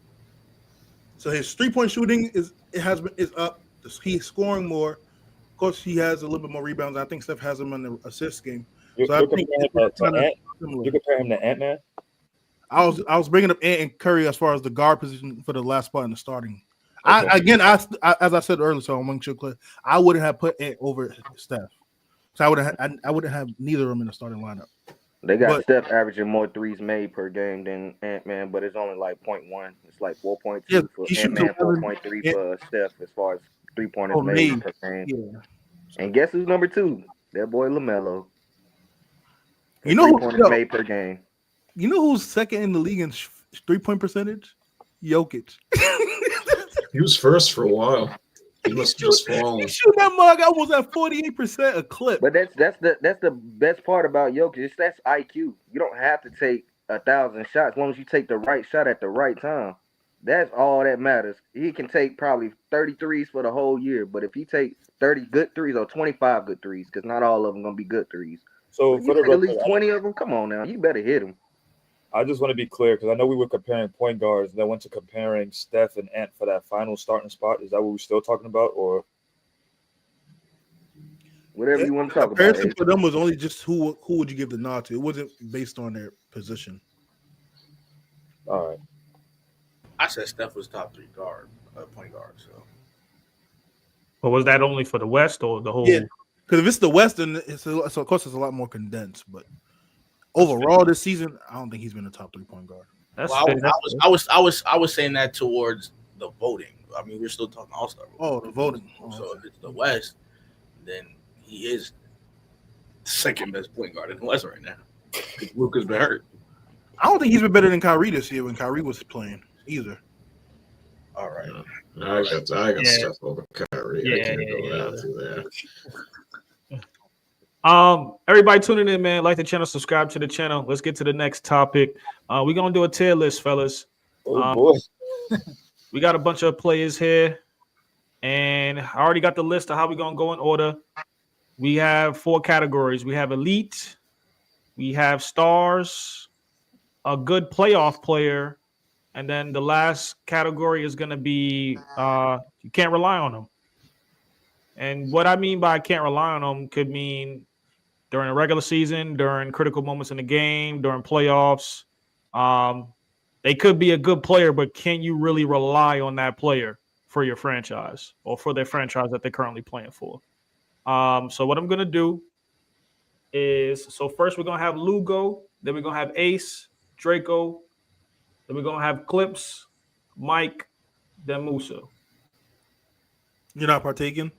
So his 3-point shooting is up. He's scoring more. Of course, he has a little bit more rebounds. I think Steph has him in the assist game. You're comparing him to Ant-Man? I was bringing up Ant and Curry as far as the guard position for the last spot in the starting. Okay. As I said earlier, so I want to clear, I wouldn't have put Ant over Steph. So I wouldn't have neither of them in the starting lineup. They got Steph averaging more threes made per game than Ant-Man, but it's only like 0.1. It's like 4.2 for Ant-Man, 4.3 for Steph as far as 3-pointers made per game. Yeah. And guess who's number 2? That boy LaMelo. You know who's made per game. You know who's second in the league in 3-point percentage? Jokic. He was first for a while. He must have just fallen. He shoot that mug almost at 48% a clip. But that's the best part about Jokic. That's IQ. You don't have to take 1,000 shots as long as you take the right shot at the right time. That's all that matters. He can take probably 30 threes for the whole year, but if he takes 30 good threes or 25 good threes, because not all of them gonna be good threes. So for the record, at least 20 of them. Come on now, you better hit them. I just want to be clear because I know we were comparing point guards. Then went to comparing Steph and Ant for that final starting spot. Is that what we're still talking about, or whatever you want to talk about? Comparison for them was only just who would you give the nod to? It wasn't based on their position. All right. I said Steph was top 3 point guard. So, but was that only for the West or the whole? Yeah, because if it's the West, then so of course it's a lot more condensed. But overall, this season, I don't think he's been a top 3-point guard. I was saying that towards the voting. I mean, we're still talking All-Star. Oh, the voting. So if it's the West, then he is the second best point guard in the West right now. Luka's been hurt. I don't think he's been better than Kyrie this year when Kyrie was playing either. All right. I got Steph over Kyrie. I can't go yeah. there. Everybody tuning in, man. Like the channel, subscribe to the channel. Let's get to the next topic. We're gonna do a tier list, fellas. Oh boy. We got a bunch of players here, and I already got the list of how we're gonna go in order. We have 4 categories. We have elite, we have stars, a good playoff player, and then the last category is gonna be you can't rely on them. And what I mean by can't rely on them could mean during a regular season, during critical moments in the game, during playoffs. They could be a good player, but can you really rely on that player for your franchise or for their franchise that they're currently playing for? So what I'm going to do is, so first we're going to have Lugo, then we're going to have Ace, Draco, then we're going to have Clips, Mike, then Musa. You're not partaking?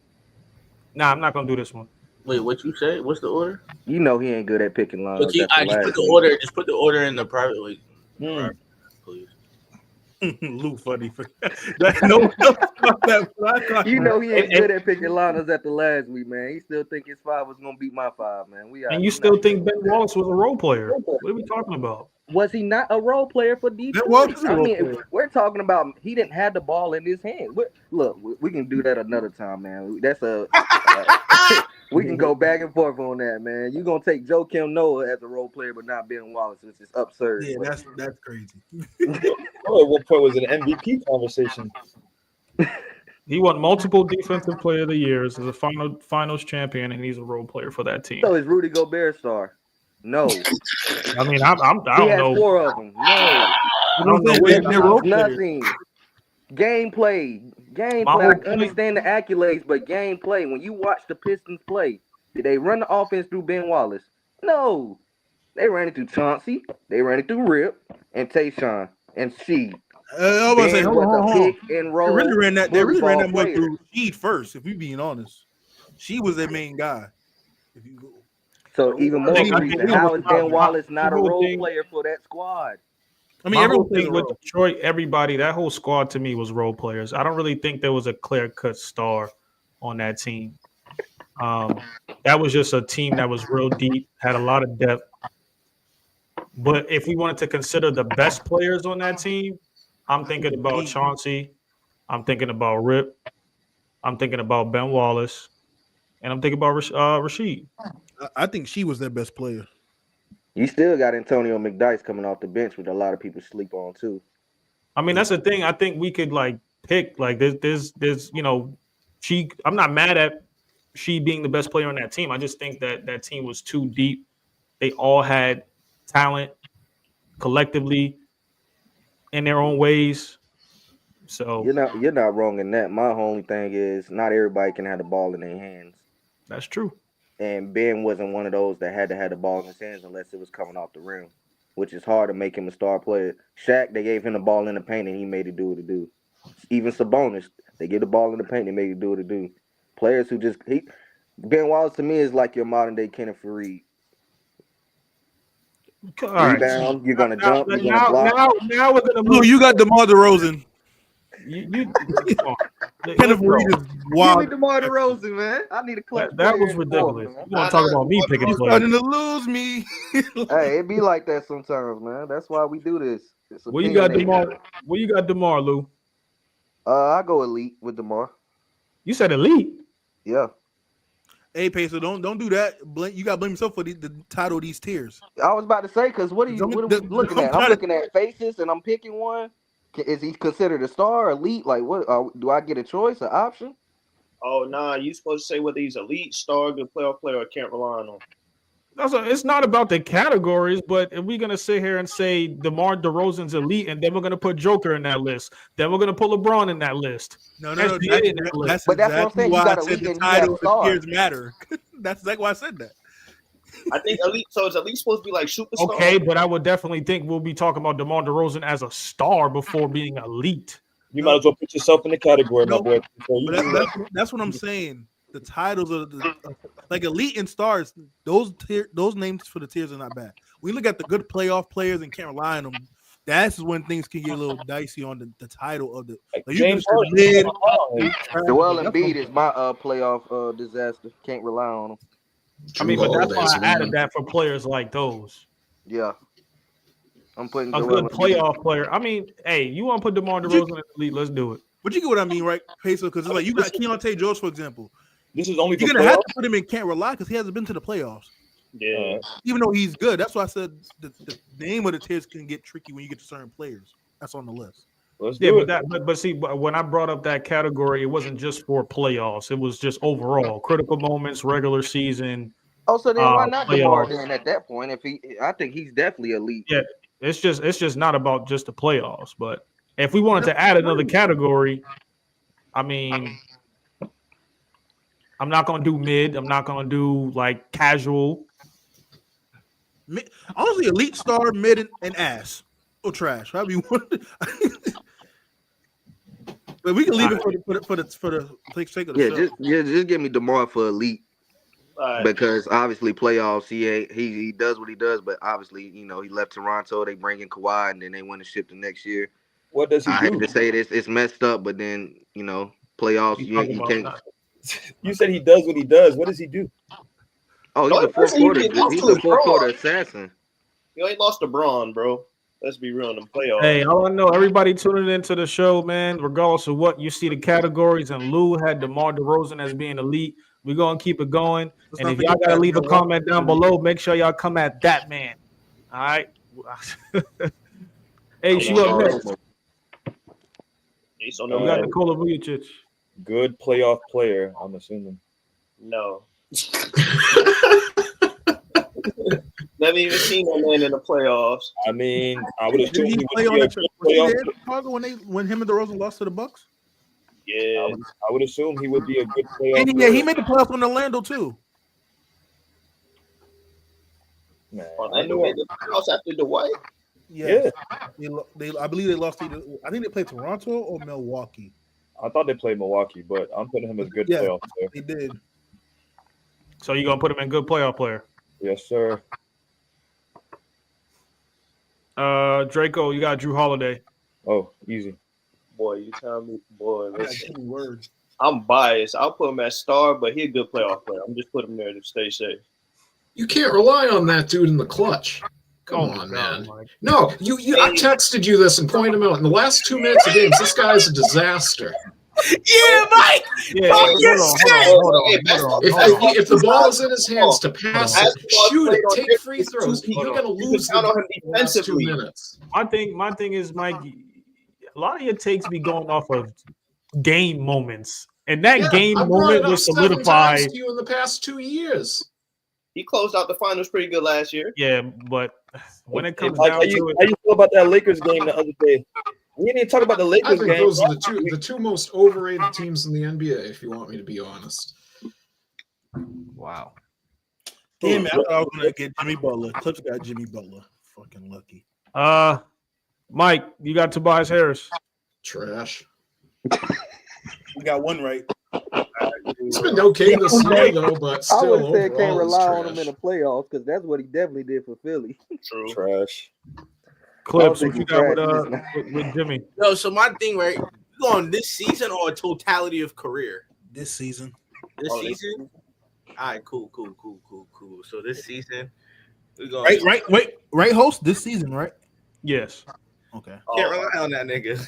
Nah, I'm not going to do this one. Wait, what you say? What's the order? You know he ain't good at picking lines. Look, just put the order in the private way. Please. Lou funny. You know he ain't good at picking liners at the last week, man. He still think his 5 was gonna beat my 5, man. And you still think Ben Wallace was a role player? What are we talking about? Was he not a role player for Detroit? We're talking about he didn't have the ball in his hand. Look, we can do that another time, man. That's we can go back and forth on that, man. You're gonna take Joakim Noah as a role player, but not Ben Wallace, which is absurd. Yeah, that's crazy. Oh, at one point was an MVP conversation. He won multiple Defensive Player of the Years as a finals champion, and he's a role player for that team. So is Rudy Gobert star? No. I mean, I don't know. 4 of them. No. I don't know where they're role players. Nothing. Gameplay. I understand the accolades, but gameplay. When you watch the Pistons play, did they run the offense through Ben Wallace? No. They ran it through Chauncey. They ran it through Rip and Tayshaun and Sheed. I was about to say, hold on. Pick and roll. They really ran that much player. through Sheed first, if we being honest. She was their main guy. So even more reason, how is Ben Wallace not a role player for that squad? I mean, everything with Detroit, everybody, that whole squad to me was role players. I don't really think there was a clear-cut star on that team. That was just a team that was real deep, had a lot of depth. But if we wanted to consider the best players on that team, I'm thinking about Chauncey. I'm thinking about Rip. I'm thinking about Ben Wallace. And I'm thinking about Rasheed. I think she was their best player. You still got Antonio McDyess coming off the bench, with a lot of people sleep on too. I mean, that's the thing. I think we could pick there's she. I'm not mad at she being the best player on that team. I just think that team was too deep. They all had talent collectively in their own ways. So you're not wrong in that. My only thing is not everybody can have the ball in their hands. That's true. And Ben wasn't one of those that had to have the ball in his hands unless it was coming off the rim, which is hard to make him a star player. Shaq, they gave him the ball in the paint and he made it do what it do. Even Sabonis, they give the ball in the paint and make it do what it do. Players who Ben Wallace to me is like your modern day Kenneth Fareed. Rebound, right. You're gonna jump, you're gonna block. Now we're gonna move. You got DeMar DeRozan. You Kenneth Fareed is wild. Give me DeMar DeRozan, man. I need a clutch. That was ridiculous. You want to talk about me picking players? Starting to lose me. Hey, it be like that sometimes, man. That's why we do this. Where you got DeMar? Where you got DeMar, Lou? I go elite with DeMar. You said elite? Yeah. Hey, Pacer, don't do that. You got to blame yourself for the title of these tiers. I was about to say, because what are we looking at? I'm looking at faces, and I'm picking one. Is he considered a star, elite? Like, what? Do I get a choice, an option? Oh, nah. You supposed to say whether he's elite, star, good playoff player, or can't rely on him. It's not about the categories, but if we're going to sit here and say DeMar DeRozan's elite, and then we're going to put Joker in that list, then we're going to put LeBron in that list. No. That's what I'm saying. Why I said the title of tiers matter. That's exactly why I said that. I think elite. So is elite supposed to be like superstar? Okay, but I would definitely think we'll be talking about DeMar DeRozan as a star before being elite. You might as well put yourself in the category, my boy. So you But that's what I'm saying. The titles of like elite and stars. Those names for the tiers are not bad. We look at the good playoff players and can't rely on them. That's when things can get a little dicey on the title of the. like Like James mid. Joel Embiid is my playoff disaster. Can't rely on him. I mean, but that's why Holiday's I added one. that for players like those. Yeah, I'm putting A Joel good Embiid. playoff player. I mean, hey, you want to put DeMar DeRozan in the league? Let's do it. But you get what I mean, right, Peso? Because it's like you got Keontae George, for example. This is only for You're gonna have playoffs. to put him in can't rely because he hasn't been to the playoffs. Yeah. Even though he's good. That's why I said the name of the tiers can get tricky when you get to certain players. That's on the list. Let's Yeah, do but it. but see, when I brought up that category, it wasn't just for playoffs. It was just overall critical moments, regular season. Oh, so then why not DeMar? Playoffs. Then at that point, I think he's definitely elite. Yeah, it's just not about just the playoffs. But if we wanted to add another category, I mean, I'm not gonna do mid. I'm not gonna do like casual. Honestly, elite, star, mid, and ass or trash. However you want. But we can leave it for the sake of the show. Just give me DeMar for elite. Right. Because obviously playoffs, he does what he does, but obviously he left Toronto. They bring in Kawhi, and then they win the ship the next year. What does he I do? hate to say this, it's messed up, but then playoffs, you can't. You said he does what he does. What does he do? Oh, The he's only a fourth person you quarter. can lost He's to a is fourth quarter Braun. assassin. You ain't lost to Braun, bro. Let's be real in them playoffs. Hey, all I know, everybody tuning into the show, man, regardless of what you see the categories, and Lou had DeMar DeRozan as being elite. We're going to keep it going. And if y'all got to leave a comment down below, make sure y'all come at that man. All right? Hey, she up next. So We got Nikola Vujic. Good playoff player, I'm assuming. No. Never even seen no man in the playoffs. I mean, I would assume Did he he play would on be a the good playoff. Chicago when him and DeRozan lost to the Bucks? Yeah. I would assume he would be a good playoff. And he made the playoffs on Orlando too. Man, Orlando made the playoffs after Dwight. Yeah. I believe they lost either. I think they played Toronto or Milwaukee. I thought they played Milwaukee, but I'm putting him as a good Yeah, playoff player. they did. So you're going to put him in good playoff player. Yes, sir. Draco, you got Drew Holiday. Oh, easy. Boy, you tell me, boy. That's two words. I'm biased. I'll put him at star, but he's a good playoff player. I'm just putting him there to stay safe. You can't rely on that dude in the clutch. Come on, man. No, I texted you this and pointed him out. In the last 2 minutes of games, this guy's a disaster. Yeah, Mike. Yeah, If the ball is in his hands to pass it, shoot it, take free throws, you're going to lose the last 2 minutes. My thing is, Mike, a lot of your takes be going off of game moments, and that game moment was solidified to you in the past 2 years. He closed out the finals pretty good last year. Yeah, but when it comes Mike, down how to you it, feel about that Lakers game the other day? We didn't even talk about the I Lakers think game. those are the two most overrated teams in the NBA, if you want me to be honest. wow. Damn it, I thought I was gonna get Jimmy Butler. Clips got Jimmy Butler. Fucking lucky. Mike, you got Tobias Harris. Trash. We got one right. It's been okay this year, though, but still, I would say overall, can't rely on it's him in the playoffs because that's what he definitely did for Philly. True. Trash. Clips, think what you he's got trash. with Jimmy? No, so my thing, right? You going this season or a totality of career? This season. This Oh, season? All right, cool. So this season, we're going Right, host this season, right? Yes. Okay. can't rely on that nigga.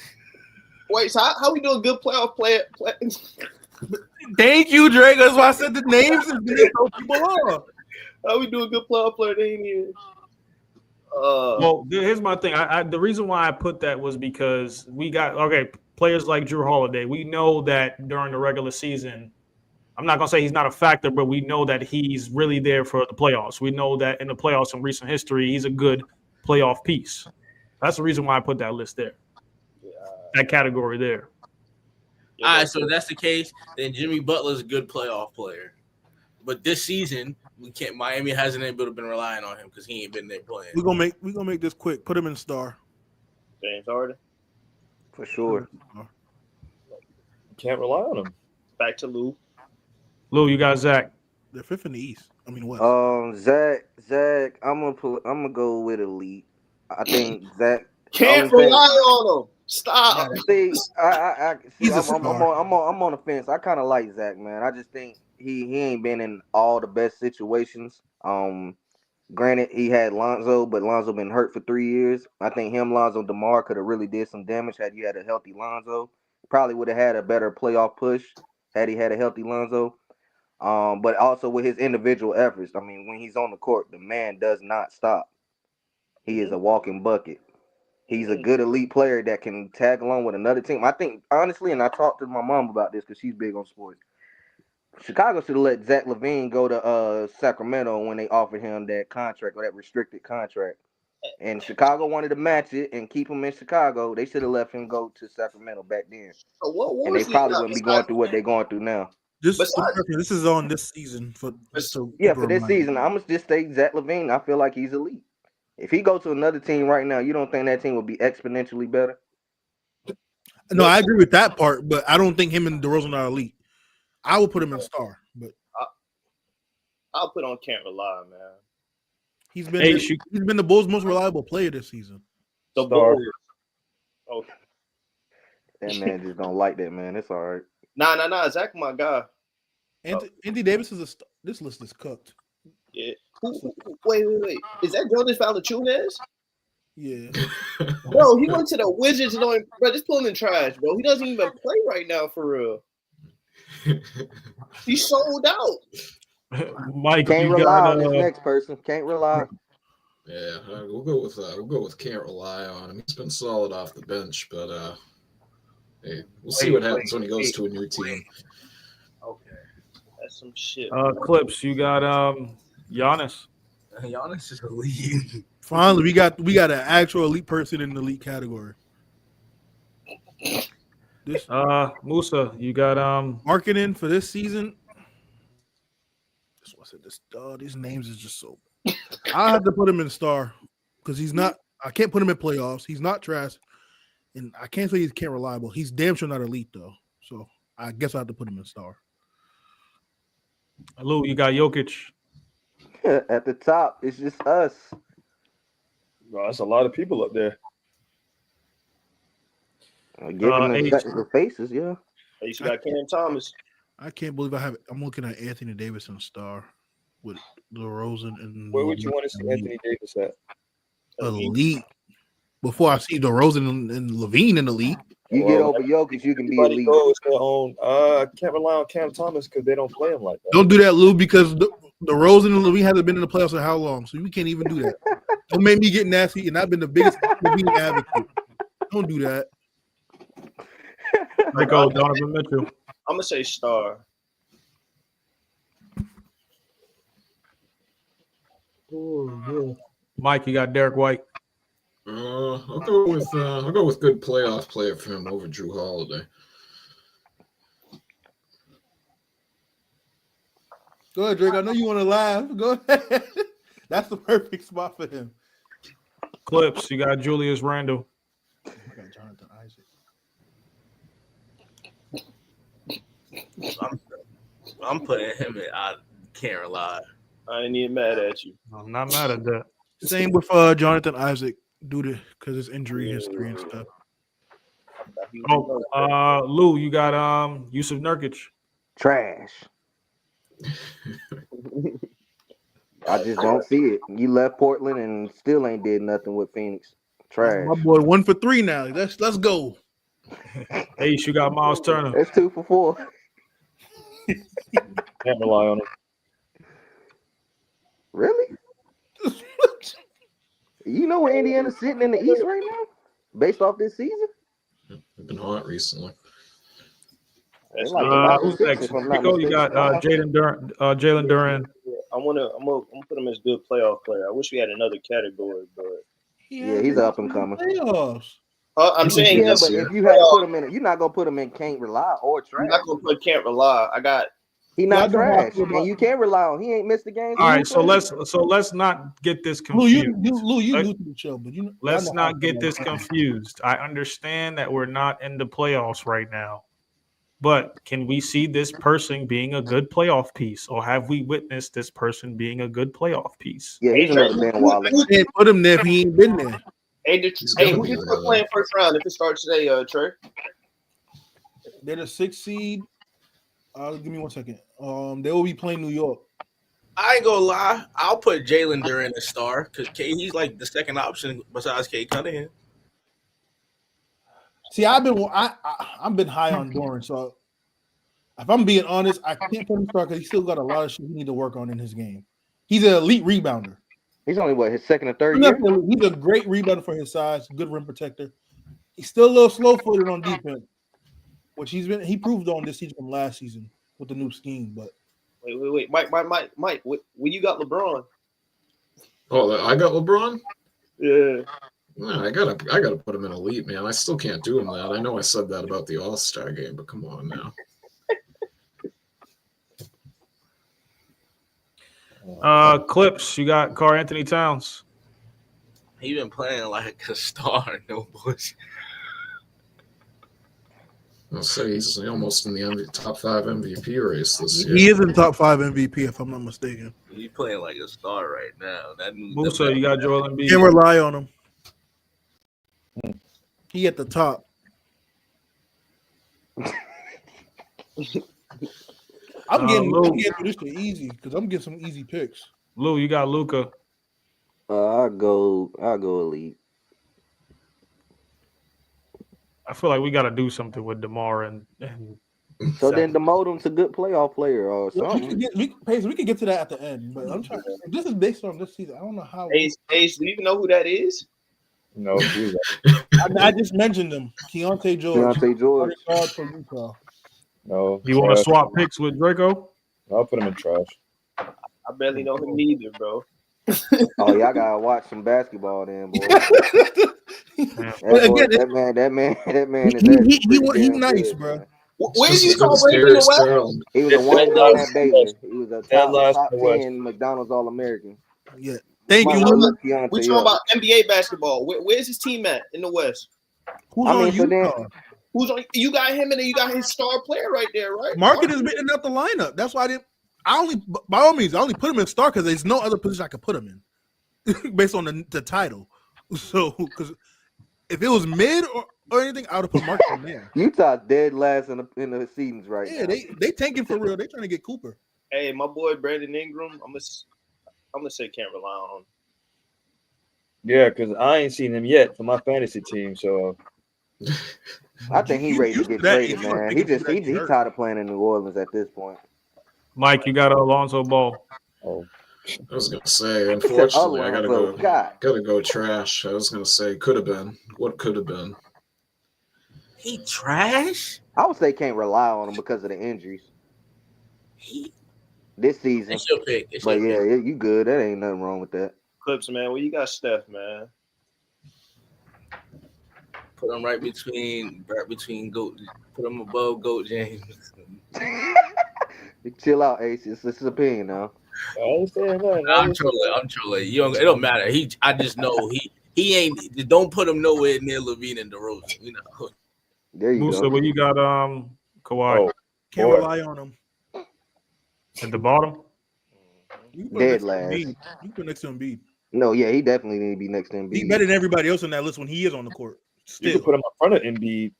Wait, so how we do a good playoff player? Thank you, Drake. That's why I said the names and throw people off. How we do a good playoff player? They ain't even. Well, here's my thing. The reason why I put that was because we got players like Drew Holiday. We know that during the regular season, I'm not gonna say he's not a factor, but we know that he's really there for the playoffs. We know that in the playoffs in recent history, he's a good playoff piece. That's the reason why I put that list there, that category there. All right, so if that's the case, then Jimmy Butler's a good playoff player. But this season, we can't. Miami hasn't been relying on him because he ain't been there playing. We're gonna make this quick. Put him in star. James Harden. For sure. Can't rely on him. Back to Lou. Lou, you got Zach. They're fifth in the East. I mean, West. Zach, I'm gonna go with elite. I think Zach Can't only rely thing- on him. Stop. See, I He's a I'm star. on the fence. I kind of like Zach, man. I just think he ain't been in all the best situations. Granted, he had Lonzo, but Lonzo been hurt for 3 years. I think him, Lonzo, DeMar could have really did some damage had you had a healthy Lonzo. Probably would have had a better playoff push had he had a healthy Lonzo. But also with his individual efforts. I mean, when he's on the court, the man does not stop. He is a walking bucket. He's a good elite player that can tag along with another team. I think, honestly, and I talked to my mom about this because she's big on sports. Chicago should have let Zach LaVine go to Sacramento when they offered him that contract or that restricted contract. And Chicago wanted to match it and keep him in Chicago. They should have left him go to Sacramento back then. So what And they was he probably got wouldn't be going through what they're going through now. This besides- this is on this season for so Yeah, for this season, I'm gonna just say Zach LaVine. I feel like he's elite. If he go to another team right now, you don't think that team would be exponentially better? No, I agree with that part, but I don't think him and DeRozan are elite. I would put him in star, but I'll put on Can't Rely, man. he's been Hey, he's been the Bulls' most reliable player this season. The Star. Bulls. Okay. That man just don't like that, man. It's all right. Nah. Zach, my guy. Anthony Davis is a star. This list is cooked. Yeah. Wait. Is that Jonas Valanciunas? Yeah, Bro, he went to the Wizards. Bro, just pull him in trash, bro. He doesn't even play right now for real. He's sold out. Mike, Can't you rely got on this next person. Can't rely. Yeah, we'll go with can't rely on him. He's been solid off the bench, but hey, we'll see what happens when he goes to a new team. Okay, that's some shit. Clips. You got Giannis. Giannis is elite. finally we got an actual elite person in the elite category. This Musa, you got marketing for this season. These names is just so. I have to put him in star because he's not. I can't put him in playoffs. He's not trash, and I can't say he can't reliable. He's damn sure not elite though. So I guess I have to put him in star. Lou, you got Jokic. At the top, it's just us. Bro, that's a lot of people up there. Give him the faces, yeah. At least you got Cam Thomas. I can't believe I have it. I'm looking at Anthony Davis in star with DeRozan and. Where would you want to see Anthony Davis at? Elite. Before I see DeRozan and Levine in the league. You get over Jokic, you can be Everybody elite. goes their own. I can't rely on Cam Thomas because they don't play him like that. Don't do that, Lou, because DeRozan and Levine haven't been in the playoffs in how long? So we can't even do that. Don't make me get nasty, and I've been the biggest Levine advocate. Don't do that. There go Donovan Mitchell. I'm gonna say star. Mike, you got Derek White. I'll go with good playoff player for him over Drew Holiday. Go ahead, Drake. I know you want to laugh. Go ahead. That's the perfect spot for him. Clips, you got Julius Randle. I got Jonathan Isaac. I'm putting him in. I can't rely. I ain't even mad at you. I'm not mad at that. Same with Jonathan Isaac due to because his injury history and stuff. Oh, Lou, you got Yusuf Nurkic. Trash. I just don't see it. You left Portland and still ain't did nothing with Phoenix. Trash. My boy 1 for 3 now. Let's go. Hey, you got Miles Turner. That's 2 for 4. Can't rely on him. Really? You know where Indiana's sitting in the East right now? Based off this season? They've been hot recently. That's Who's next? Rico, you got Jalen Duran. I'm gonna put him as good playoff player. I wish we had another category, but Yeah, he's up and coming. Playoffs. I'm saying Yeah, this but year. if you had to put him in, you're not gonna put him in can't rely or I'm trash. not gonna put can't rely. I got He not Y'all don't have trash, to- and you can't rely on. He ain't missed the game. All right, so let's not get this Lou, confused. you new to the show, but you. Let's not get this confused. I understand that we're not in the playoffs right now, But can we see this person being a good playoff piece, or have we witnessed this person being a good playoff piece? Yeah, he's another Ben Wallace. Can't put him there if he ain't been there. Hey, gonna who be you there, put playing first round if it starts today, Trey? They're the 6th seed. Give me 1 second. They will be playing New York. I ain't gonna lie. I'll put Jalen Duran a star because he's like the second option besides Kate Cunningham. See, I've been high on Doran, so if I'm being honest, I can't put him start because he still got a lot of shit he need to work on in his game. He's an elite rebounder. He's only his second or third year. He's a great rebounder for his size, good rim protector. He's still a little slow-footed on defense, which he proved on this season from last season with the new scheme. But wait, Mike, when you got LeBron? Oh, I got LeBron. Yeah. No, I gotta put him in elite, man. I still can't do him that. I know I said that about the All-Star game, but come on now. Clips, you got Karl Anthony Towns. He been playing like a star, no bullshit. I'll say he's almost in the top 5 MVP race this year. he is in the top 5 MVP, if I'm not mistaken. He's playing like a star right now. Musa, you got Joel Embiid. Can't rely on him. He at the top. I'm getting through this to easy because I'm getting some easy picks. Lou, you got Luka. I'll go elite. I feel like we got to do something with DeMar and so then demote him to good playoff player or something. We can get to that at the end, but I'm trying. This is based on this season. I don't know how. Ace, do you even know who that is? No, I just mentioned him. Keontae George. Guard for Utah. No. You want to swap picks with Draco? I'll put him in trash. I barely know him either, bro. Oh, y'all gotta watch some basketball then, boy. That man is he nice, bro. Where's he Tom Brady in the West? He was a one-guy at Baylor. He was a top 10 McDonald's All-American. Yeah. Thank you, Lou. We're talking about NBA basketball. Where's his team at in the West? Who's on Utah? Who's on? You got him, and then you got his star player right there, right? Market is written out the lineup. That's why I only put him in star because there's no other position I could put him in based on the title. So, because if it was mid or anything, I would have put Market in there. Utah dead last in the seasons right now. Yeah, they tanking for real. They trying to get Cooper. Hey, my boy Brandon Ingram. I'm gonna say can't rely on him. Yeah, because I ain't seen him yet for my fantasy team. So I think he ready to get traded, man. He tired of playing in New Orleans at this point. Mike, you got Alonzo Ball. Oh, I was gonna say, unfortunately, I gotta go trash. I was gonna say could have been. What could have been? He trash? I would say can't rely on him because of the injuries. This season. It's your pick. You good. That ain't nothing wrong with that. Clips, man. Well, you got Steph, man. Put him right between Goat. Put him above Goat James. Chill out, Ace. It's his opinion now. I'm trolling. It don't matter. I just know he ain't. Don't put him nowhere near Levine and DeRozan. You know. There you Musa, go. where you got Kawhi? Can't rely on him. At the bottom? Dead last. You put next to Embiid. No, yeah, he definitely need to be next to Embiid. He's better than everybody else on that list when he is on the court. Still. You can put him in front of Embiid.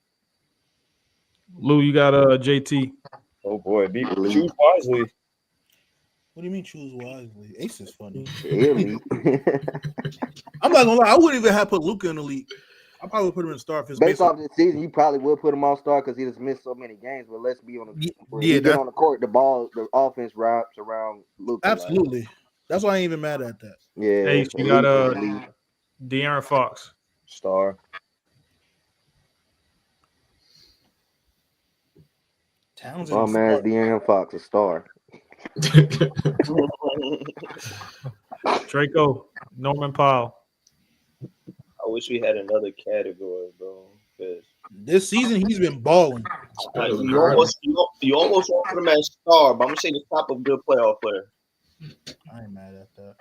Lou, you got JT. Oh boy, choose wisely. What do you mean choose wisely? Ace is funny. Really? I'm not gonna lie, I wouldn't even have put Luka in the league. I probably would put him in star if it's based off this season. You probably will put him on star because he just missed so many games. But let's be on the court. The offense wraps around Luka. Absolutely, that's why I ain't even mad at that. Yeah, Ace, you got De'Aaron Fox, star. Oh man, De'Aaron Fox, a star. Draco, Norman Powell. I wish we had another category, bro. This season he's been balling. You almost want to put him as star, but I'm gonna say the top of good playoff player. I ain't mad at that.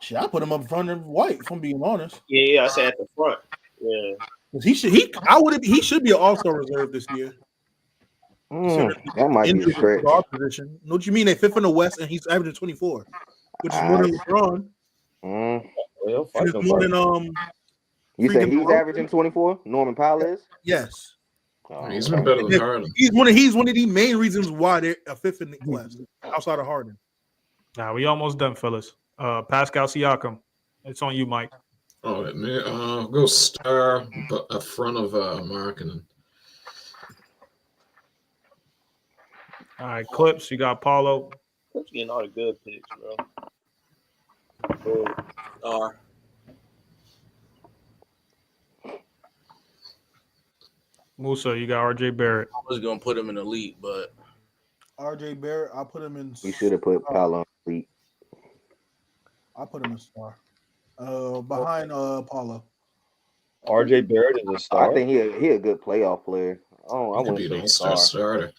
Shit, I put him up in front of White. If I'm being honest. Yeah, I said at the front. Yeah, he should be an all-star reserve this year. That might be a Injured stretch. guard position. What you mean? They fifth in the West, and he's averaging 24, which is more than LeBron, Well, and it's more than You say freaking he's Toronto. averaging 24? Norman Powell is? Yes. Oh, He's been better than Harden. He's one of the main reasons why they're a fifth in the West, outside of Harden. Nah, we almost done, fellas. Pascal Siakam, it's on you, Mike. Oh, I'll go star, but up front of Markkinen. All right, Clips, you got Paulo. Clips getting all the good picks, bro. Star. Musa, you got RJ Barrett. I was gonna put him in elite, but RJ Barrett, I'll put him in. You should have put Powell on elite. I'll put him in star. Behind Paulo. RJ Barrett is a star. I think he a good playoff player. Oh, I He could wouldn't be an say all-star star. starter.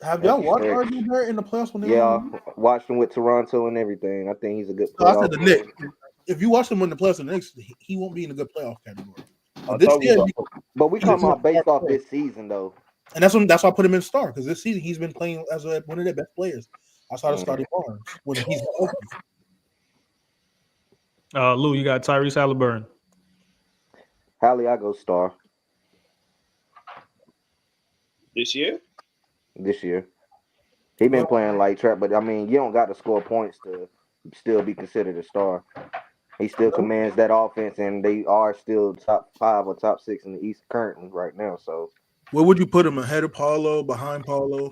Have y'all watched RJ Barrett in the playoffs when they Yeah, were? watched him with Toronto and everything. I think he's a good No, I playoff said the player. Knicks. If you watch him in the playoffs, the Knicks, he won't be in a good playoff category. I This thought we year, was- But we he's talking a about based star off player. this season, though. And that's why I put him in star, because this season he's been playing as one of their best players outside of Scotty Barnes when he's healthy. Lou, you got Tyrese Halliburton. Hallie, I go star This year? this year. He been playing like trap, but I mean, you don't got to score points to still be considered a star. He still commands that offense, and they are still top 5 or top 6 in the East currently right now. So, Where would you put him? Ahead of Paulo, behind Paulo?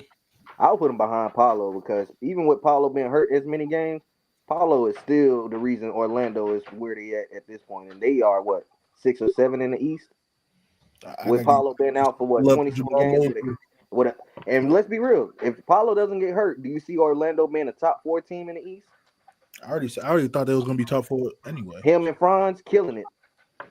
I'll put him behind Paulo because even with Paulo being hurt as many games, Paulo is still the reason Orlando is where they at this point, and they are what 6 or 7 in the East. With Paulo being out for what 20-some games. And let's be real, if Paulo doesn't get hurt, do you see Orlando being a top 4 team in the East? I already thought they was gonna be top 4 anyway. Him and Franz killing it,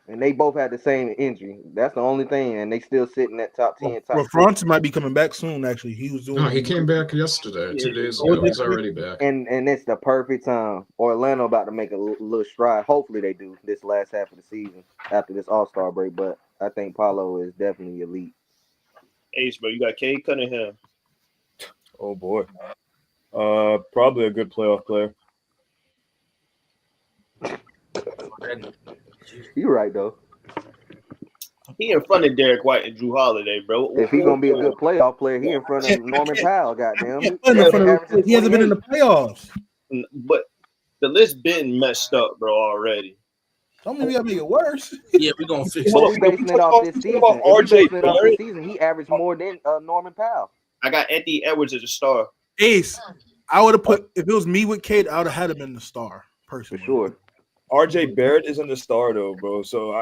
and they both had the same injury. That's the only thing, and they still sitting at top 10. Well, Franz might be coming back soon. Actually, he was doing. No, he came back yesterday, 2 days ago. He's already back. And it's the perfect time. Orlando about to make a little stride. Hopefully they do this last half of the season after this All-Star break. But I think Paulo is definitely elite. Ace, bro, you got Cade Cunningham. Oh boy. Probably a good playoff player. You're right though. He in front of Derek White and Drew Holiday, bro. If he's gonna be a good playoff player, he in front of Norman Powell. Goddamn. He hasn't been in the playoffs. But the list been messed up, bro, already. Don't mean we gotta make it worse. Yeah, we're gonna fix But it. we basing it off this season. If we basing it off this season, he averaged more than Norman Powell. I got Anthony Edwards as a star. Ace, I would have put if it was me with Cade, I would have had him in the star personally. For sure. RJ Barrett isn't the star though, bro. So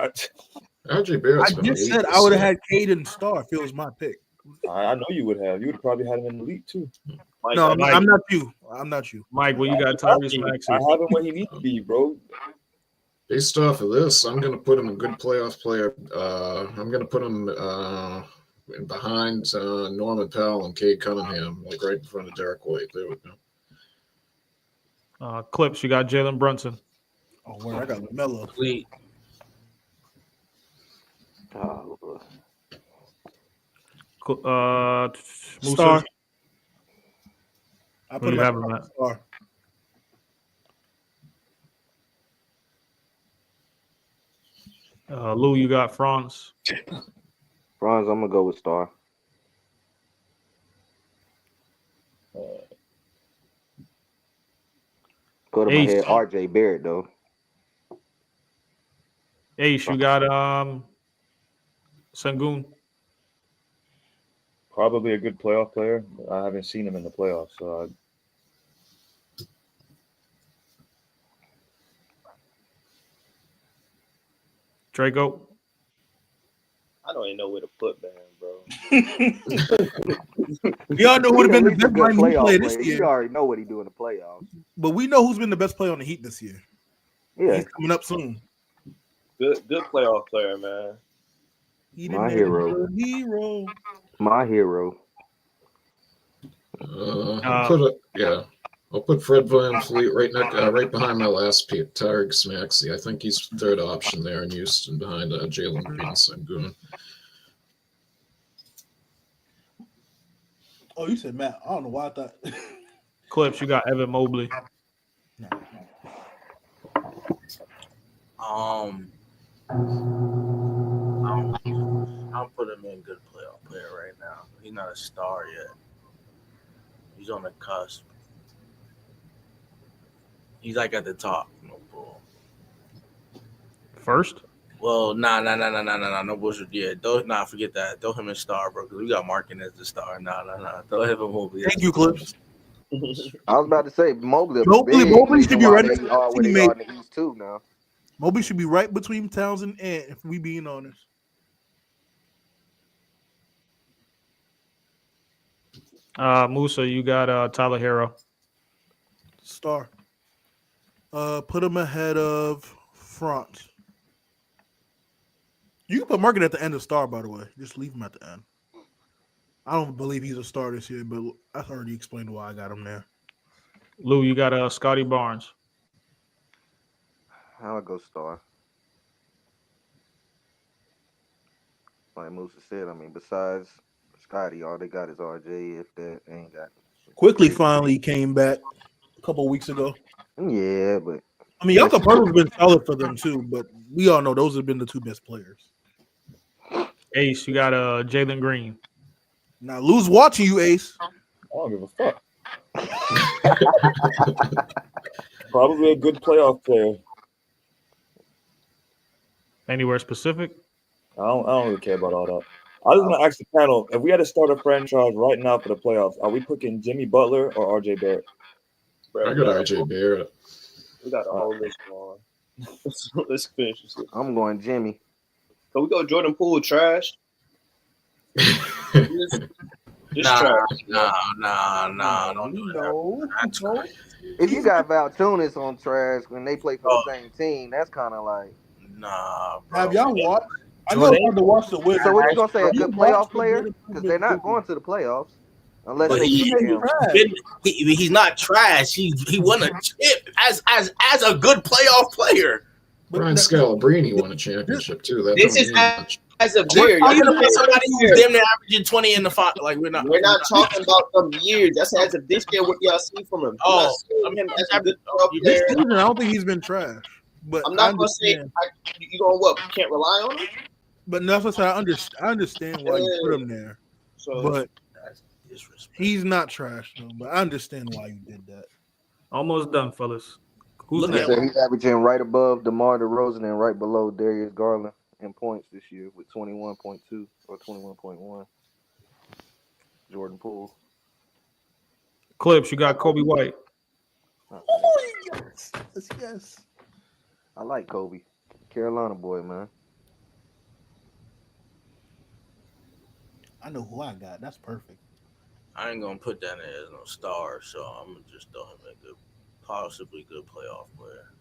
RJ Barrett's I been just elite said this I would have year. had Cade in the star if it was my pick. I know you would have. You would have probably had him in the league too. Mike, No, Mike. I'm not you. I'm not you. Mike, well, you got Tyrese I Maxey. have him where he needs to be, bro. Based off of this, I'm going to put him a good playoff player. I'm going to put him behind Norman Powell and Cade Cunningham, like right in front of Derek White. There we go. Clips, you got Jalen Brunson. Oh, where I got LaMelo. Elite. Oh, Musa, Star. I Who put you him have at him at? star. Lou, you got Franz. Franz, I'm gonna go with star. Put him Ace. ahead RJ Barrett though. Ace, you got Sengun. Probably a good playoff player. I haven't seen him in the playoffs, so Draco. I don't even know where to put Bam, bro. Y'all know who would have been the He's a best good player playoff this player. year. You already know what he do in the playoffs. But we know who's been the best player on the Heat this year. Yeah, He's coming up soon. Good playoff player, man. He My didn't hero. Hero. My hero. I'll put Fred VanVleet right behind my last pick, Tyrese Maxey. I think he's the third option there in Houston behind Jalen Green and Sengun. Oh, you said Matt. I don't know why I thought. Clips, you got Evan Mobley. I'm putting him in good playoff player right now. He's not a star yet. He's on the cusp. He's like at the top. No bull. First? Well, nah. No bullshit. Yeah, forget that. Throw him in star, bro, because we got Markin as the star. Nah. Throw him in Mobley. Thank you, Clips. I was about to say Mobley. Mobley should be right next to where they are in the East too now. Mobley should be right between Townsend and, if we being honest. Musa, you got Tyler Hero. Star. Put him ahead of Franz. You can put Market at the end of Star, by the way. Just leave him at the end. I don't believe he's a star this year, but I already explained why I got him there. Lou, you got Scotty Barnes. I'll go Star. Like Musa said, I mean, besides Scotty, all they got is RJ. If that ain't got Quickly finally came back a couple of weeks ago. Yeah, but I mean, Jakob Poeltl's been solid for them too, but we all know those have been the two best players. Ace, you got Jalen Green. Now, Lou's watching you, Ace. I don't give a fuck. Probably a good playoff player. Anywhere specific? I don't really care about all that. I was gonna ask the panel, if we had to start a franchise right now for the playoffs, are we picking Jimmy Butler or RJ Barrett? I got RJ Barrett. We got a whole list on. Let's finish this. I'm going Jimmy. So we go Jordan Poole trash. Just trash. Nah. Don't do that. That's crazy. If you got Valanciunas on trash when they play for the same team, that's kind of like Nah, bro. Have y'all watched? I know it's hard to watch the Wizards. So what you gonna say? A good playoff player? Because they're not going to the playoffs unless But they keep him. he's not trash. He won a chip as a good playoff player. Brian Scalabrine won a championship too. That This is don't mean much. as of year. How you gonna put somebody who's damn near averaging 20 in the final? Like we're not talking about some years. That's as of this year. What y'all see from him? Oh, I mean, as a good This player. season, I don't think he's been trash. But I'm not gonna say you gonna what? Can't rely on him. But that's what I understand why you put him there. So, but he's not trash though. But I understand why you did that. Almost done, fellas. Who's He's averaging right above DeMar DeRozan and right below Darius Garland in points this year with 21.2 or 21.1. Jordan Poole. Clips, you got Kobe White. Oh, yes. I like Kobe. Carolina boy, man. I know who I got. That's perfect. I ain't gonna put that in as no star, so I'm gonna just throw him a good, possibly good playoff player.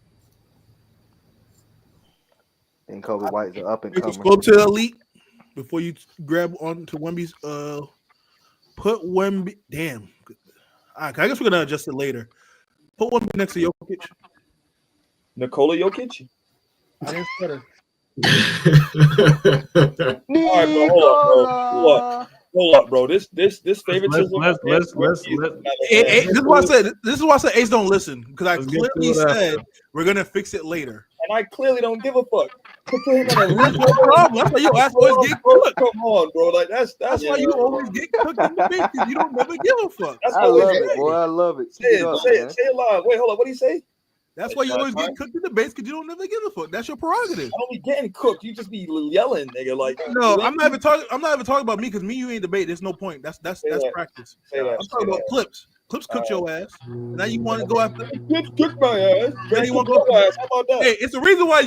And Kobe White's an up and comer. Go to elite before you grab on to Wemby's. Put Wemby. Damn. I guess we're gonna adjust it later. Put Wemby next to Jokic. Nikola Jokic? I didn't stutter. All right, bro. Hold up, bro. This favoritism. Let's This is why I said. This is why I said Ace don't listen, because I clearly said we're gonna fix it later. And I clearly don't give a fuck. Put him on a That's no problem. That's why you always get cooked. Come on, bro. Like that's why you always get cooked in the debate, because you don't never give a fuck. That's I love it, boy. I love it. Say it live. Wait, hold on. What do you say? That's why you always get cooked in the debates, because you don't never give a fuck. That's your prerogative. I don't be getting cooked. You just be yelling, nigga. Like no, I'm not even talking about me, because me you ain't debate. There's no point. That's practice. I'm talking about Clips. Clips cooked your ass. Now you want to go after Clips cooked my ass. Now you want to go ass. How about that? Hey, it's the reason why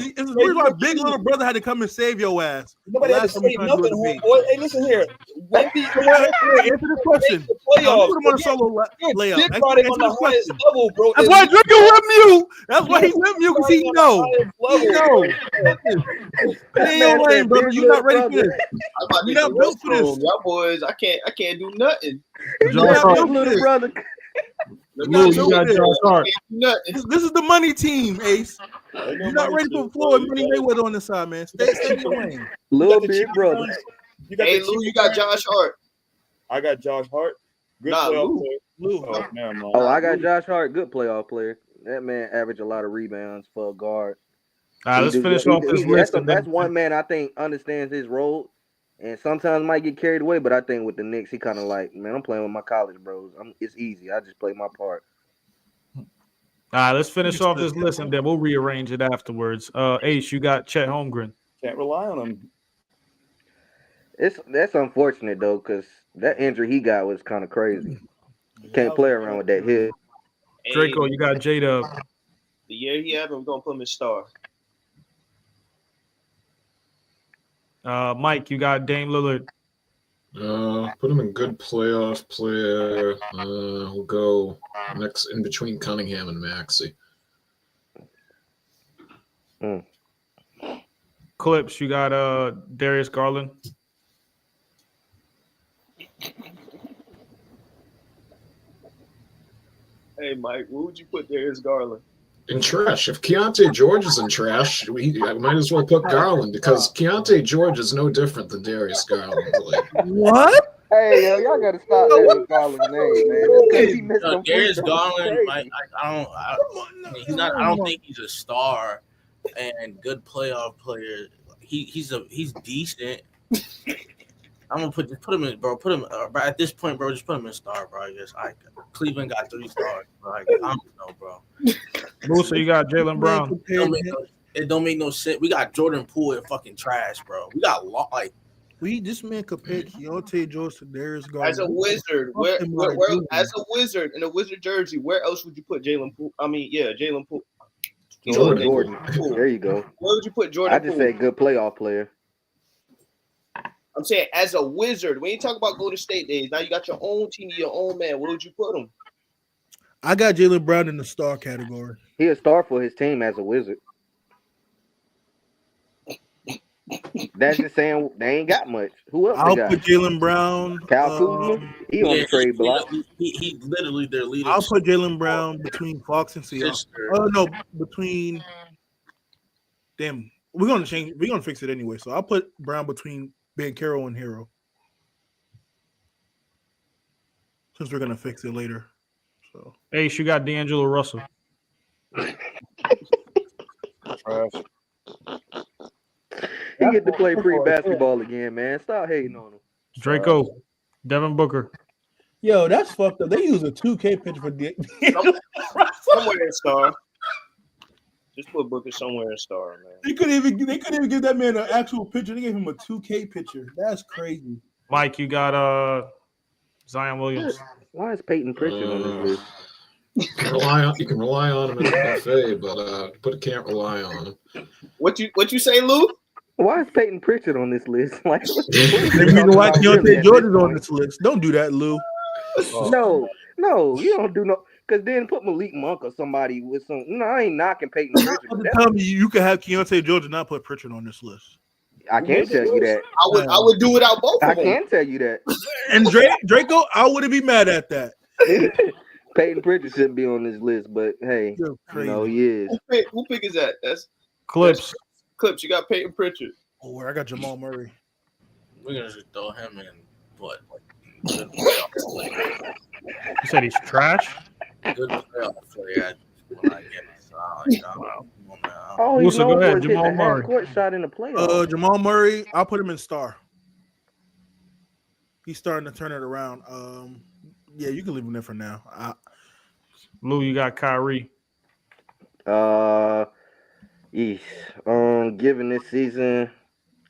Big Little Brother had to come and save your ass. Nobody had to say nothing, homeboy. Hey, listen here. Wemby, answer the question. Put him on a solo layup. Dick riding on the highest level, bro. That's why Drinker with you. That's why he with you, because he know. He know. Stay in your lane, brother. You're not ready for this. You're not built for this. Y'all boys, I can't do nothing. Little brother. Lou, you got Josh Hart. This is the money team, Ace. You're not ready for Floyd Money Mayweather on the side, man. Stay in your lane. Little big brother. Hey, Lou, you got Josh Hart. I got Josh Hart. Good Nah, playoff Lou. player. Lou. Oh, never mind. Oh, I got Josh Hart, good playoff player. That man averaged a lot of rebounds for a guard. All right, let's finish off this list. That's one man I think understands his role, and sometimes might get carried away. But I think with the Knicks, he kind of like, man, I'm playing with my college bros. It's easy. I just play my part. All right, let's finish off this list and then we'll rearrange it afterwards. Ace, you got Chet Holmgren. Can't rely on him. That's unfortunate though, because that injury he got was kind of crazy. Can't play around with that hip. Draco, you got J-Dub. The year he had, we're gonna put him in star. Mike, you got Dame Lillard. Put him in good playoff player. We'll go next in between Cunningham and Maxey. Clips, you got Darius Garland. Hey, Mike, where would you put Darius Garland? In trash. If Keontae George is in trash, I might as well put Garland because Keontae George is no different than Darius Garland. What? Hey, yo, y'all gotta stop that with Garland's name, man. He missed some Darius free throws. Garland, I don't think he's a star and good playoff player. He's decent. I'm gonna put him in, bro. Put him at this point, bro. Just put him in star, bro. I guess Cleveland got 3 stars, bro. I don't know, bro. Musa, you got Jaylen Brown. It don't make no sense. We got Jordan Poole and fucking trash, bro. We got This man compared Keontae George to Darius Garland. As a Wizard, where as a Wizard in a Wizard jersey, where else would you put Jalen Poole? Jalen Poole. Jordan. There you go. Where would you put Jordan? I just said good playoff player. I'm saying as a Wizard, when you talk about Golden State days, now you got your own team, your own man. Where would you put him? I got Jaylen Brown in the star category. He a star for his team as a Wizard. That's just saying they ain't got much. Who else? I'll put Jaylen Brown. Cal Kuzma. He on the trade block. He literally their leader. I'll put Jaylen Brown between Fox and Seattle. No, between. Damn, we're gonna change. We're gonna fix it anyway. So I'll put Brown between Ben Carroll and Hero. Since we're gonna fix it later. So Ace, you got D'Angelo Russell. He get to play free basketball again, man. Stop hating on him. Draco, Devin Booker. Yo, that's fucked up. They use a 2K picture for somewhere in star. Just put Booker somewhere in star, man. They couldn't even give that man an actual picture. They gave him a 2K picture. That's crazy. Mike, you got Zion Williams. Why is Peyton Pritchard on this list? You can rely on him in the cafe, but can't rely on him. What you say, Lou? Why is Peyton Pritchard on this list? Like, the reason why Keontae Jordan on this list. Don't do that, Lou. No, you don't do no. Because then put Malik Monk or somebody with some. No, I ain't knocking Peyton Pritchard. Tell me you can have Keontae George and not put Pritchard on this list. I can't tell you that. I would do without both of them. I can tell you that. And Draco, I wouldn't be mad at that. Peyton Pritchard shouldn't be on this list, but hey, no, he is. Who pick is that? That's Clips. Clips. You got Peyton Pritchard. Oh, I got Jamal Murray. We're gonna just throw him in. What? You said he's trash. Good playoff player. Oh, he's go ahead, Jamal Murray. Court shot in the playoffs. Jamal Murray, I'll put him in star. He's starting to turn it around. Yeah, you can leave him there for now. Lou, you got Kyrie. Given this season,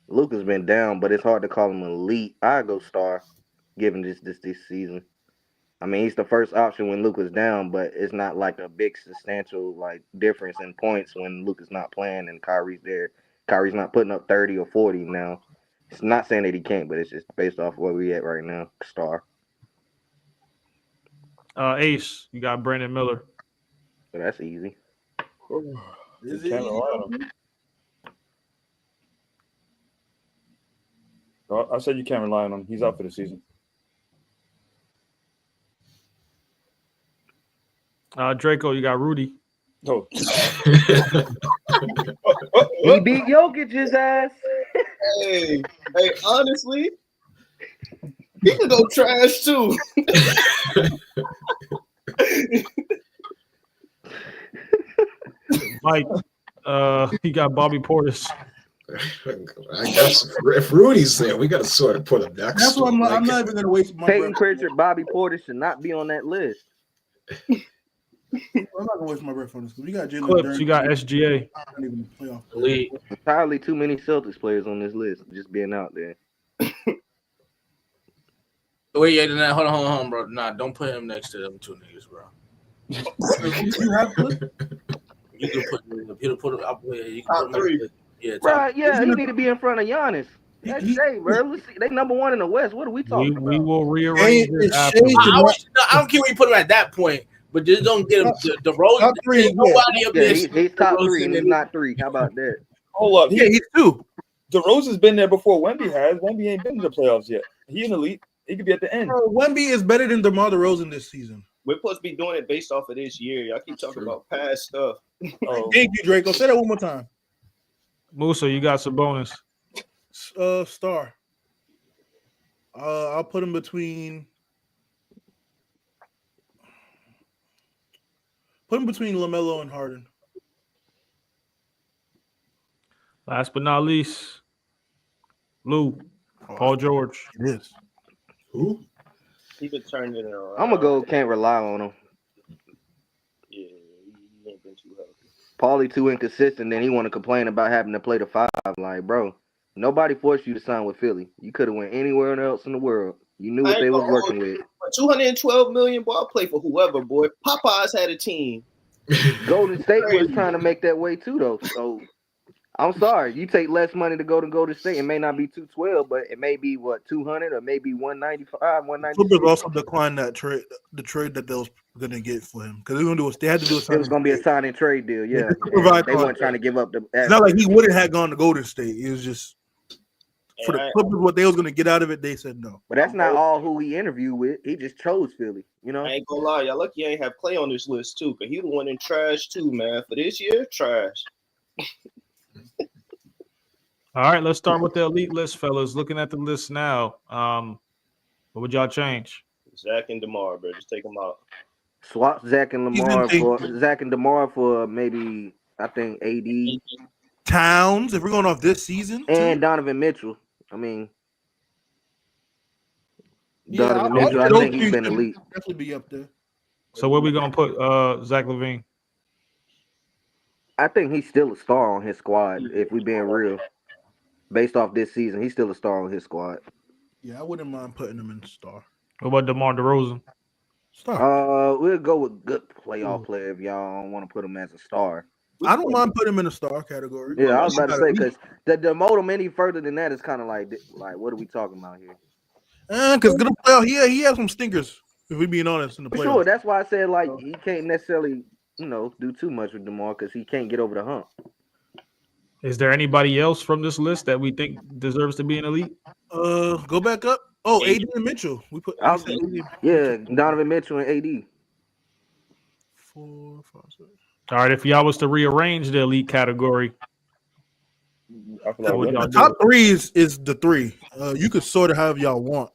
Luka's been down, but it's hard to call him elite. I go star, given this season. I mean, he's the first option when Luka's down, but it's not like a big substantial difference in points when Luka's not playing and Kyrie's there. Kyrie's not putting up 30 or 40 now. It's not saying that he can't, but it's just based off where we at right now. Star. Ace, you got Brandon Miller. So that's easy. Is it I said you can't rely on him. He's out for the season. Draco, you got Rudy. Oh. He beat Jokic's ass. Hey, honestly, he could go trash too. Mike, he got Bobby Portis. I guess if Rudy's there, we got to sort of put him next. That's to what him. I'm Like, not even gonna waste my Peyton breath. Pritchard, Bobby Portis should not be on that list. I'm not gonna waste my breath on this because we got Jalen Clips, Durant. you got SGA. Not even a playoff player. Elite. Entirely too many Celtics players on this list, just being out there. Wait, yeah, nah, hold on, bro. Nah, don't put him next to them two niggas, bro. You have Clips? You can put him up. You can Top put him three. Yeah, top. Right, yeah, he need to be in front of Giannis. That's He- Shea, bro. Let's see. They number one in the West. What are we We, talking about? we will rearrange Hey, it it's after. Shea I don't care when you put him at that point, but just don't get him the role. Top three, There's nobody up Yeah, there. he's top DeRozan three, and he's and- not three. How about that? Hold up. Yeah, he's two. DeRozan's been there before Wemby has. Wemby ain't been in the playoffs yet. He an elite. He could be at the end. Bro, Wemby is better than DeMar DeRozan this season. We're supposed to be doing it based off of this year. Y'all keep talking True. about past stuff. Oh, Thank you, Draco. Say that one more time. Musa, you got Sabonis. Star. I'll put him between. Put him between LaMelo and Harden. Last but not least, Lou, Paul George. It is. Who? He been turning it around. I'm gonna go. Can't rely on him. Yeah, he ain't been too healthy. Paulie too inconsistent. Then he want to complain about having to play the five. Like, bro, nobody forced you to sign with Philly. You could have went anywhere else in the world. You knew what they was working with. 212 million, boy. I'll play for whoever, boy. Popeyes had a team. Golden State was trying to make that way too, though. So I'm sorry, you take less money to go to Golden State. It may not be 212, but it may be what 200 or maybe 195, 196. Clippers also declined that trade, the trade that they was gonna get for him because they had to do a It sign. was gonna be a sign and trade deal, yeah. They could provide They weren't contract. trying to give up the. It's not like he wouldn't have gone to Golden State. It was just for the Clippers what they was gonna get out of it. They said no. But that's not all who he interviewed with. He just chose Philly, you know. I ain't gonna lie, y'all lucky I ain't have Clay on this list too, cause he the one in trash too, man. For this year, trash. All right, let's start with the elite list, fellas. Looking at the list now, what would y'all change? Zach and DeMar, bro, just take them out. Swap Zach and He's Lamar in for Zach and DeMar for maybe I think AD Towns, if we're going off this season, and Donovan Mitchell. I mean, yeah, Donovan I Mitchell. I those think he's three been should elite. Definitely be up there. So where we gonna put Zach LaVine? I think he's still a star on his squad. If we being real, based off this season, he's still a star on his squad. Yeah, I wouldn't mind putting him in star. What about DeMar DeRozan? Star. We'll go with good playoff player if y'all don't want to put him as a star. I don't mind putting him in a star category. Yeah, I was about to say because the demote him any further than that is kind of like what are we talking about here? Because gonna playoff, he has some stinkers. If we being honest in the For playoffs. sure, that's why I said like he can't necessarily do too much with DeMar because he can't get over the hump. Is there anybody else from this list that we think deserves to be an elite? Go back up. Oh, AD and Mitchell. We said AD. Yeah, Donovan Mitchell and AD. 4, 5, 6. All right, if y'all was to rearrange the elite category, I feel like what y'all The do? top three is the three. You could sort of however y'all want.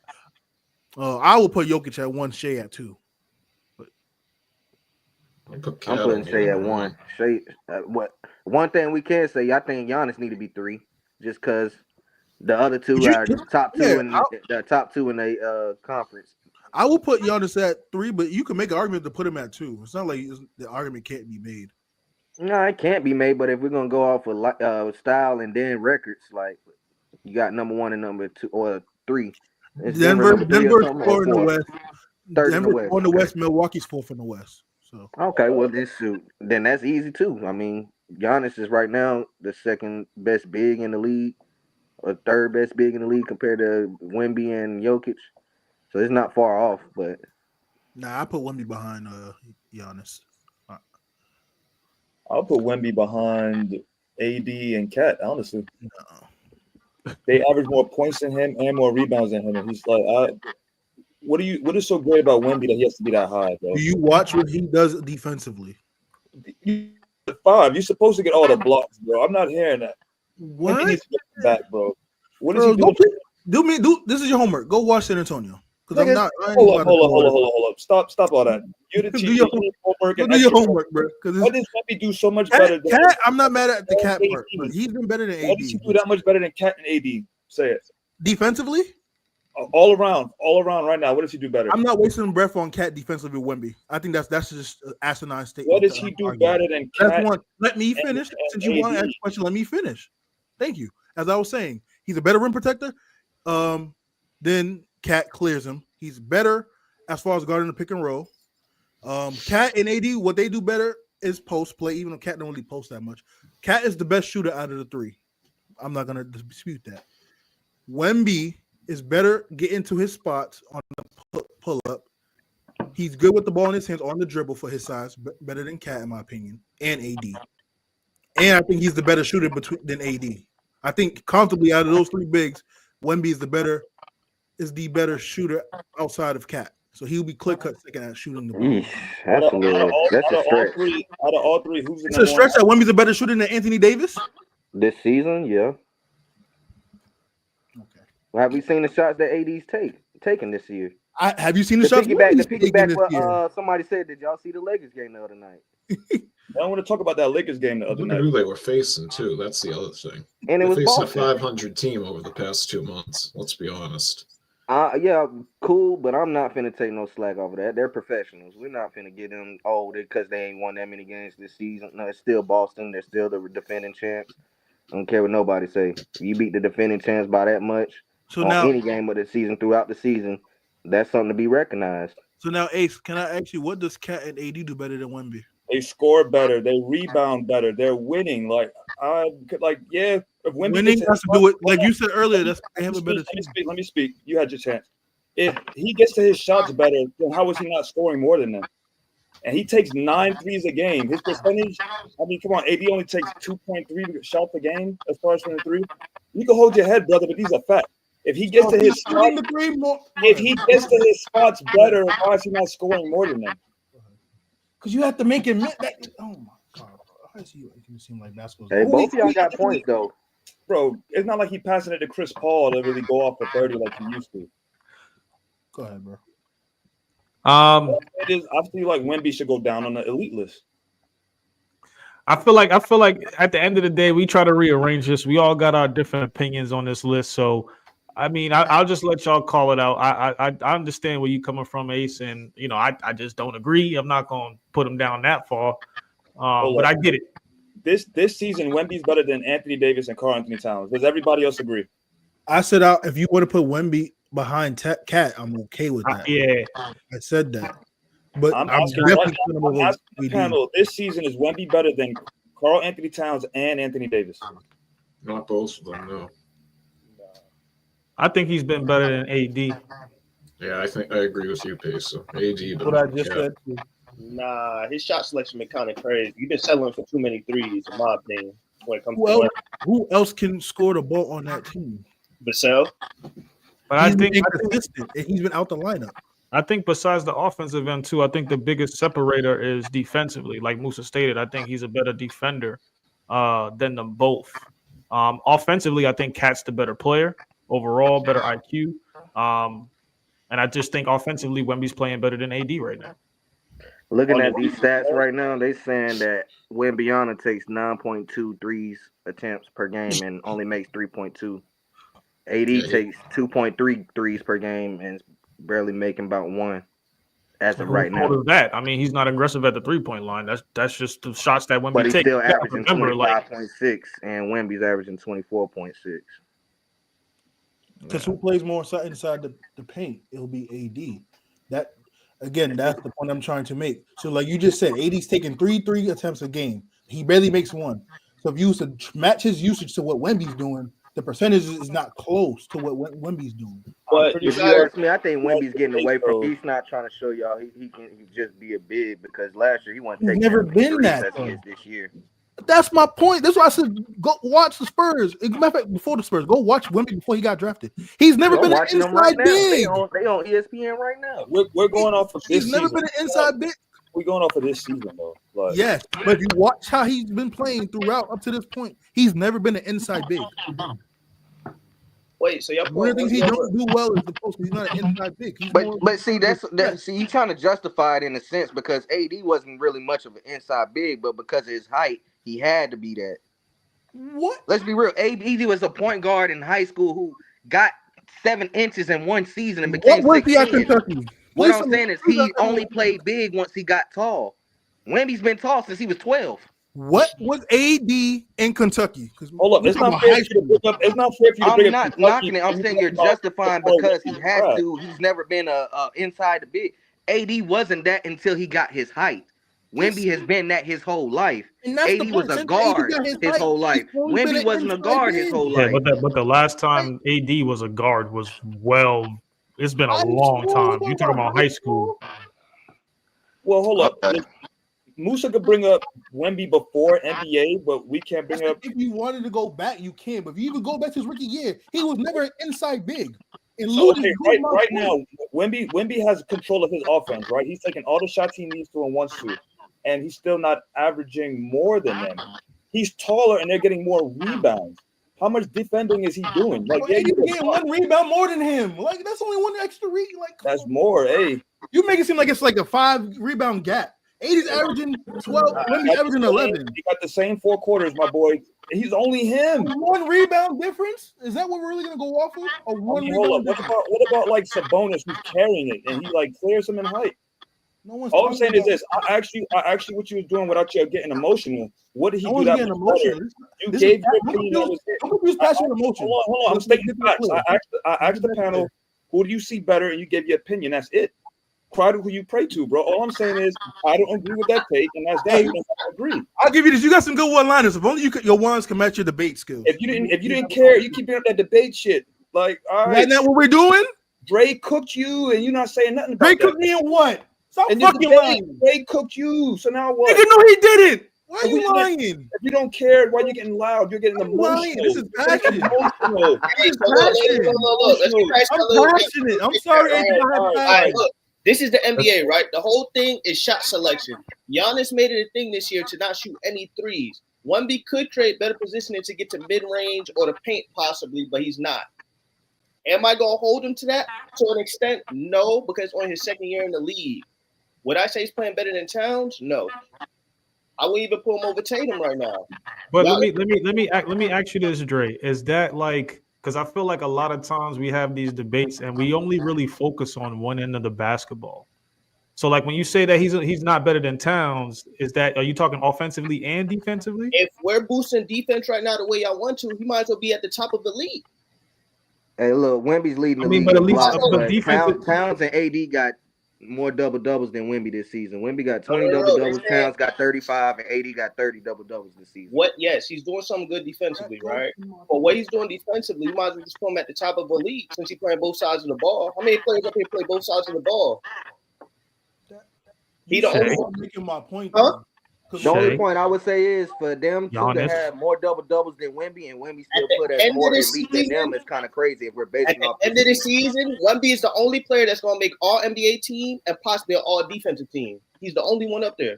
I will put Jokic at 1, Shea at 2. I'm putting Shea at 1. Shea, what? One thing we can say, I think Giannis need to be 3, just because the other two are the top two in the conference. I will put Giannis at 3, but you can make an argument to put him at 2. It's not like the argument can't be made. No, it can't be made. But if we're gonna go off of style and then records, like you got number 1 and number 2 or 3. It's Denver's number 3 or 4 something, or in the 4. West. Third in the Denver's West. 4 in the West. Milwaukee's 4th in the West. So Okay, well then that's easy too. I mean, Giannis is right now the second best big in the league, or third best big in the league compared to Wemby and Jokic. So it's not far off, but nah, I put Wemby behind Giannis. I'll put Wemby behind AD and Cat, honestly. They average more points than him and more rebounds than him. And he's like, what is so great about Wemby that he has to be that high, bro? Do you watch what he does defensively? 5. You're supposed to get all the blocks, bro. I'm not hearing that. What? Wemby needs to get back, bro. What is Bro, he doing? This is your homework. Go watch San Antonio. because I'm not. Hold up. Stop all that. You the teacher. your You homework do and your extra homework, bro. Because Why does Wemby do so much better than Cat, I'm not mad at the Cat AD? part, but he's been better than AD. Why does he do that much better than Cat and AD? Say it. Defensively? All around right now. What does he do better? I'm not wasting breath on Cat defensively with Wemby. I think that's just an asinine statement. What does he do better than Cat? That's one. Let me finish. Since you want to ask a question, let me finish. Thank you. As I was saying, he's a better rim protector. Then Cat clears him. He's better as far as guarding the pick and roll. Cat and AD, what they do better is post play, even though Cat don't really post that much. Cat is the best shooter out of the three. I'm not gonna dispute that. Wemby is better getting to his spots on the pull up. He's good with the ball in his hands on the dribble for his size, better than Cat in my opinion, and AD. And I think he's the better shooter than AD. I think comfortably out of those three bigs, Wemby is the better shooter outside of Cat. So he'll be clear cut second at shooting the ball. That's a stretch. Out of all three, who's It's a stretch that Wemby's a better shooter than Anthony Davis? This season, yeah. Okay. Well, have we seen the shots that AD's taken this year? Have you seen the shots? The piggyback what somebody said, did y'all see the Lakers game the other night? I don't want to talk about that Lakers game the other night. Who they were facing too. That's the other thing. And it was facing a 500 team over the past 2 months. Let's be honest. Yeah, cool, but I'm not finna take no slack off of that. They're professionals. We're not finna get them because they ain't won that many games this season. No, it's still Boston. They're still the defending champs. I don't care what nobody say. If you beat the defending champs by that much any game of the season throughout the season, that's something to be recognized. So now, Ace, can I ask you, what does Cat and AD do better than Wemby? They score better. They rebound better. They're winning. If Wemby winning has to do it, like you said earlier. They have a better team. Let me speak. You had your chance. If he gets to his shots better, then how is he not scoring more than them? And he takes 9 threes a game. His percentage, I mean, come on, AD only takes 2.3 shots a game as far as from the three. You can hold your head, brother, but these are facts. If he gets to his spots, better, why is he not scoring more than them? Because you have to make it. Oh my god! How is he making it seem like basketball? Hey, both of y'all got points though, bro. It's not like he passing it to Chris Paul to really go off for 30 like he used to. Go ahead, bro. It is. I feel like Wemby should go down on the elite list. I feel like at the end of the day, we try to rearrange this. We all got our different opinions on this list, so. I mean, I'll just let y'all call it out. I understand where you're coming from, Ace, and I just don't agree. I'm not going to put him down that far, but I get it. This season, Wemby's better than Anthony Davis and Karl Anthony Towns. Does everybody else agree? I said if you want to put Wemby behind Cat, I'm okay with that. Yeah, I said that. But I'm asking the panel, this season, is Wemby better than Karl Anthony Towns and Anthony Davis? Not both of them, no. I think he's been better than AD. Yeah, I agree with you, Pace. So AD, what I just said. Nah, his shot selection been kind of crazy. You've been settling for too many threes, in my opinion. When it comes to who else can score the ball on that team? Vassell. But I think inconsistent, and he's been out the lineup. I think besides the offensive end too, I think the biggest separator is defensively. Like Musa stated, I think he's a better defender than them both. Offensively, I think Cat's the better player. Overall, better IQ. And I just think offensively, Wemby's playing better than AD right now. Looking at these stats right now, they saying that Wembyana takes 9.2 threes attempts per game and only makes 3.2. AD takes 2.3 threes per game and is barely making about 1 as of right now. That I mean, he's not aggressive at the 3-point line. That's just the shots that Wemby takes. But he's still averaging 25.6, and Wemby's averaging 24.6. Because who plays more inside the paint? It'll be AD. That's the point I'm trying to make. So, like you just said, AD's taking 3 attempts a game. He barely makes 1. So, if you used to match his usage to what Wemby's doing, the percentage is not close to what Wemby's doing. But if you ask me, I think Wemby's getting away from. He's not trying to show y'all he can just be a big because last year he wasn't taking. He's never been that this year. That's my point. That's why I said go watch the Spurs. As a matter of fact, before the Spurs, go watch Wemby before he got drafted. He's never been an inside big. They on ESPN right now. We're going off of this. He's never been an inside big. We're going off of this season though. Yes, but if you watch how he's been playing throughout up to this point, he's never been an inside big. Wait, so y'all One of the put things he don't do well is the post. He's not an inside big. He's more But see, of a threat. see, you trying to justify it in a sense because AD wasn't really much of an inside big, but because of his height, he had to be that. What? Let's be real. AD was a point guard in high school who got 7 inches in one season and What became was he at 6'10". Kentucky? What Please I'm tell me- saying is please he tell me only what- played big once he got tall. Wemby's been tall since he was 12. What was AD in Kentucky? Because Hold up, it's not fair for you to bring up. It's not fair for you to I'm bring up not Kentucky knocking it. I'm and you saying talk you're about justifying before because he Wemby has tried. to. He's never been a inside the big. AD wasn't that until he got his height. Wemby has been that his whole life. And that's the AD was point. a Since AD guard got his his height, whole he's life. always been Wemby an wasn't a inside guard his big. whole Yeah, life. but the last time AD was a guard was it's been a High long school, time. we're You talking talking about high school? Well, hold up. Okay. Musa could bring up Wemby before NBA, but we can't bring up. If you wanted to go back, you can. But if you even go back to his rookie year, he was never an inside big. And So Lou is okay, proving my right point. now, Wemby has control of his offense, right? He's taking all the shots he needs to and wants to, and he's still not averaging more than them. He's taller, and they're getting more rebounds. How much defending is he doing? Like, But yeah, AD you getting one rebound more than him. Like that's only one extra Like that's more. Hey, you make it seem like it's like a 5 rebound gap. AD's averaging 12. Wemby's averaging 11. He got the same 4 quarters, my boy. He's only him. One rebound difference? Is that what we're really gonna go off of? A one Hold rebound up. difference? What about like Sabonis who's carrying it and he like clears him in height? No one's All I'm talking saying is about- this. I actually what you was doing without you getting emotional. What did he No do one's that getting much better? emotional. You This gave is- your don't opinion. That was it. Don't confuse passion with emotion. Hold on. I'm stating facts. I asked the panel, who do you see better, and you gave your opinion. That's it. Cry to who you pray to, bro. All I'm saying is I don't agree with that take, and that's that. Hey, We don't have to agree. I'll give you this. You got some good one-liners. If only your ones can match your debate skills. If you didn't care, you keep bringing up that debate shit. Like, all right, Isn't that what we're doing? Dre cooked you, and you're not saying nothing about Dre that. cooked me in what? Stop And your fucking debate, lying. Dre cooked you. So now what? Nigga, no, he didn't. Why are If you we lying? If you don't care, why you getting loud? You're getting emotional. lying. This is You're getting passion. emotional. Hey, so look. Let's be nice to I'm little- passionate. I'm sorry, All AD, right, I have all passion. right, look. This is the NBA, right? The whole thing is shot selection. Giannis made it a thing this year to not shoot any threes. Wemby could create better positioning to get to mid-range or the paint possibly, but he's not. Am I going to hold him to that to an extent? No, because on his second year in the league. Would I say he's playing better than Towns? No. I wouldn't even put him over Tatum right now. But Y'all- let me ask you this, Dre. Is that like because I feel like a lot of times we have these debates and we only really focus on one end of the basketball. So like when you say that he's not better than Towns, are you talking offensively and defensively? If we're boosting defense right now the way y'all want to, he might as well be at the top of the league. Hey, look, Wemby's leading the I mean, league but at in least blocks, the but defensive- Towns and AD got more double-doubles than Wemby this season. Wemby got 20 No, double-doubles, they said- Towns got 35, and AD got 30 double-doubles this season. What? Yes, he's doing something good defensively, right? But what he's doing defensively, you might as well just put him at the top of the league since he's playing both sides of the ball. How many players up here play both sides of the ball? He the only one. Making my point. Huh? The only Shay. point I would say is for them two to Giannis. have more double-doubles than Wemby, and Wemby still At the put as end more of the elite than them, season- it's kind of crazy if we're At basing the off end of the season, Wemby is the only player that's going to make all NBA team and possibly an all defensive team. He's the only one up there.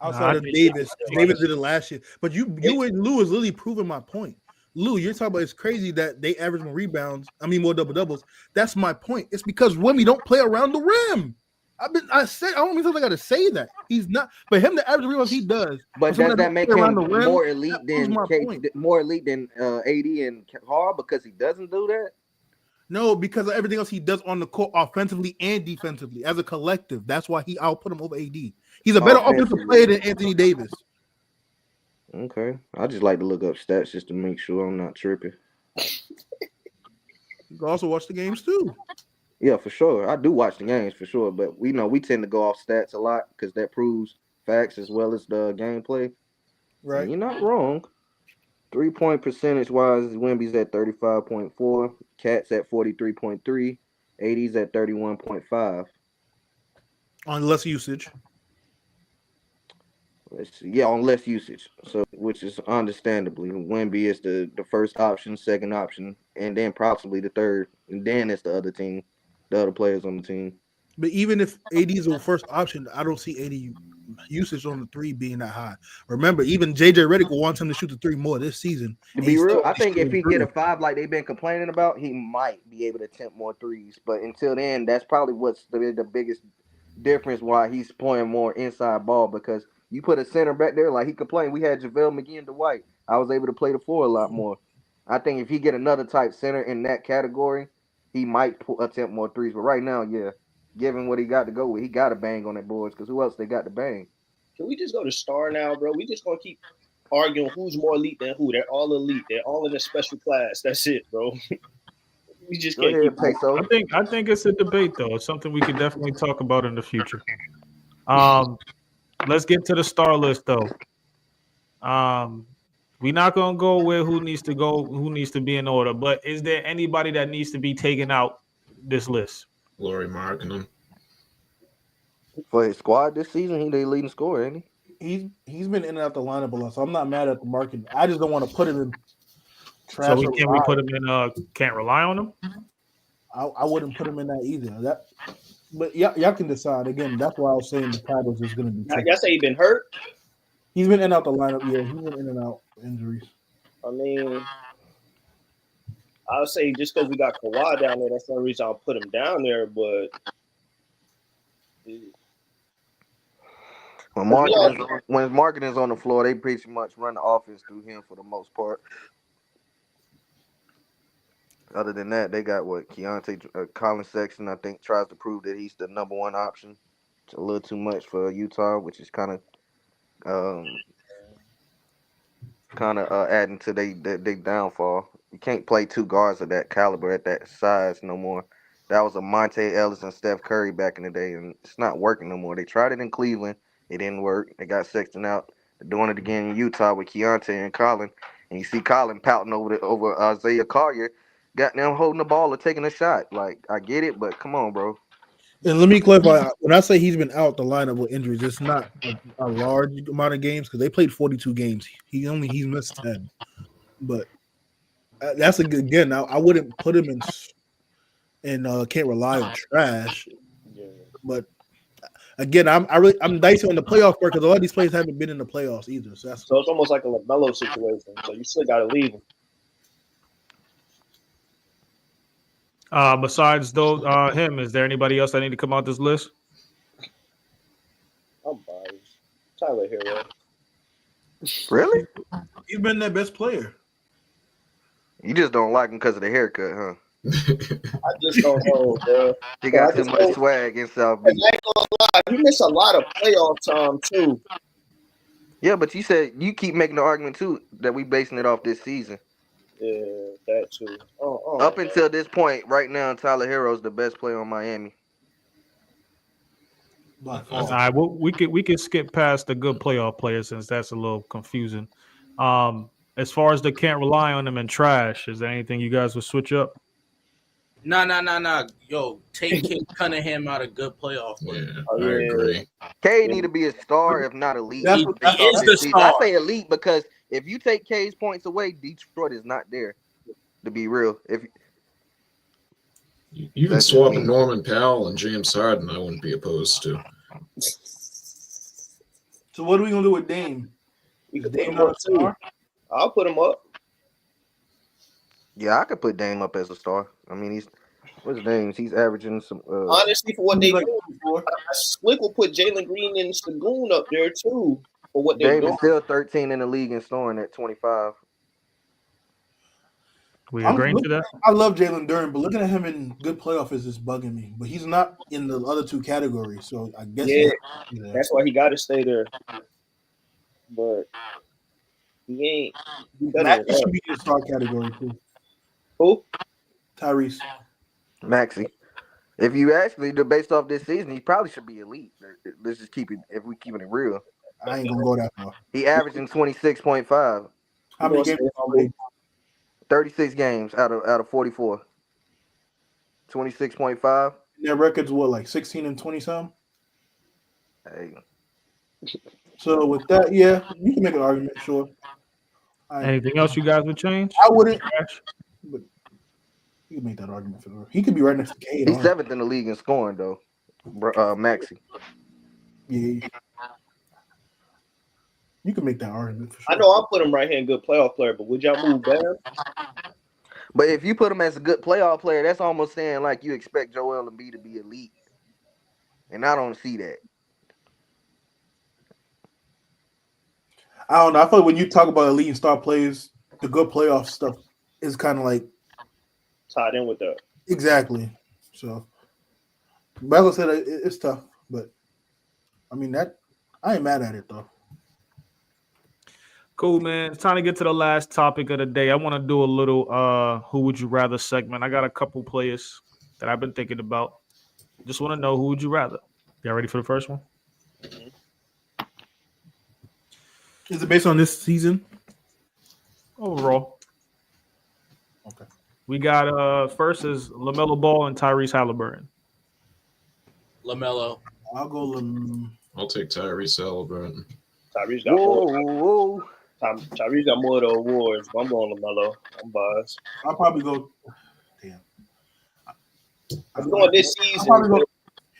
Outside of Davis. Davis did it last year. But you and Lou is literally proving my point. Lou, you're talking about it's crazy that they average more rebounds. I mean, more double doubles. That's my point. It's because Wemby don't play around the rim. I don't mean I got to say that he's not. But him to average rebounds he does. But someone does that make play him around the rim, more elite that proves than my point. more elite than AD and Hall because he doesn't do that? No, because of everything else he does on the court, offensively and defensively, as a collective. That's why I'll put him over AD. He's a better offensive player than Anthony Davis. Okay, I just like to look up stats just to make sure I'm not tripping. You can also watch the games too. Yeah, for sure. I do watch the games for sure, but we tend to go off stats a lot because that proves facts as well as the gameplay. Right. And you're not wrong. 3-point percentage wise, Wemby's at 35.4, Cat's at 43.3, 80's at 31.5. On less usage. Let's see. Yeah, on less usage. So, which is understandably, Wemby is the first option, second option, and then possibly the third, and then it's the other team, the other players on the team. But even if AD is the first option, I don't see AD usage on the three being that high. Remember, even JJ Redick wants him to shoot the three more this season. To be real, I think if shooting he get a three. 5 like they've been complaining about, he might be able to attempt more threes. But until then, that's probably what's the biggest difference why he's playing more inside ball, because you put a center back there, like he complained, we had JaVale McGee and Dwight. I was able to play the four a lot more. I think if he get another type center in that category, he might attempt more threes. But right now, yeah, given what he got to go with, he got to bang on that boards, because who else they got to bang? Can we just go to star now, bro? We just gonna keep arguing who's more elite than who. They're all elite. They're all in a special class. That's it, bro. We just Go can't ahead, keep. Peso. I think it's a debate though. It's something we could definitely talk about in the future. Let's get to the star list though. We're not gonna go where who needs to be in order, but is there anybody that needs to be taken out this list? Laurie Markkinen. For his squad this season, he the leading scorer, ain't he? He's been in and out the lineup a lot, so I'm not mad at the market. I just don't want to put him in trash. So we put him in can't rely on him? I wouldn't put him in that either. But y'all can decide. Again, that's why I was saying the Tigers is going to be tricky. Y'all say he been hurt? He's been in and out the lineup. Yeah, he's been in and out injuries. I mean, I'll say just because we got Kawhi down there, that's the only reason I'll put him down there. But When marketing is on the floor, they pretty much run the offense through him for the most part. Other than that, they got Colin Sexton, I think, tries to prove that he's the number one option. It's a little too much for Utah, which is kind of adding to their downfall. You can't play two guards of that caliber at that size no more. That was a Monte Ellis and Steph Curry back in the day, and it's not working no more. They tried it in Cleveland. It didn't work. They got Sexton out. They're doing it again in Utah with Keontae and Colin. And you see Colin pouting over Isaiah Collier, got them holding the ball or taking a shot. Like, I get it, but come on, bro. And let me clarify. When I say he's been out the lineup with injuries, it's not a large amount of games because they played 42 games. He's missed 10. But that's a good again. I wouldn't put him in can't rely on trash. But again, I'm dicey on the playoff part because a lot of these players haven't been in the playoffs either. So it's almost like a LaMelo situation. So you still got to leave him. Besides him, is there anybody else that need to come out this list? I'm biased. Tyler Hero. Really? He's been their best player. You just don't like him because of the haircut, huh? I just don't know, bro. He got too much swag in South Beach. He missed a lot of playoff time too. Yeah, but you said you keep making the argument too that we basing it off this season. Yeah, that too. Up until this point, right now, Tyler Hero's the best player on Miami. All right, well, we could skip past the good playoff players since that's a little confusing. As far as they can't rely on them and trash, is there anything you guys would switch up? Nah. Yo, take Cade Cunningham out of good playoff play. Yeah, I agree. Cade need to be a star, if not elite. He is the star. I say elite because if you take Cade's points away, Detroit is not there. To be real, if even swapping Norman Powell and James Harden, I wouldn't be opposed to. So what are we gonna do with Dame? We could put him up too. I'll put him up. Yeah, I could put Dame up as a star. I mean, what's Dame? He's averaging some. Honestly, for what they do, Slick will put Jalen Green and Sagoon up there too. For what they're Dame doing. is still 13 in the league and scoring at 25. We agreeing to that? I love Jalen Duren, but looking at him in good playoff is just bugging me. But he's not in the other two categories, so I guess that's why he got to stay there. But he ain't. He should be in the star category too. Who? Tyrese Maxey. If you actually do based off this season, he probably should be elite. Let's just keep it. If we keeping it real, I ain't gonna go that far. He averaging 26.5. How many games? 36 games out of 44. 26.5. Their record's what, like 16 and 20 something? Hey. So with that, yeah, you can make an argument, sure. Anything else you guys would change? I wouldn't. But you can make that argument for sure. He could be right next to Cade. He's 7th in the league in scoring, though. Maxey. Yeah. You can make that argument for sure. I know I put him right here in good playoff player, but would y'all move Bam? But if you put him as a good playoff player, that's almost saying like you expect Joel Embiid to be elite, and I don't see that. I don't know. I feel like when you talk about elite and star players, the good playoff stuff is kind of like Tied in with that. exactly. So, but as I said, it's tough. But I mean that I ain't mad at it though. Cool, man. It's time to get to the last topic of the day. I want to do a little who would you rather segment. I got a couple players that I've been thinking about. Just want to know who would you rather. Y'all ready for the first one? Is it based on this season? Overall. Okay. We got first is LaMelo Ball and Tyrese Halliburton. LaMelo. I'll go. I'll take Tyrese Halliburton. Tyrese got more. Tyrese got more of the awards. But I'm going LaMelo. I'm biased. I'll probably go. Damn. I'm going this season.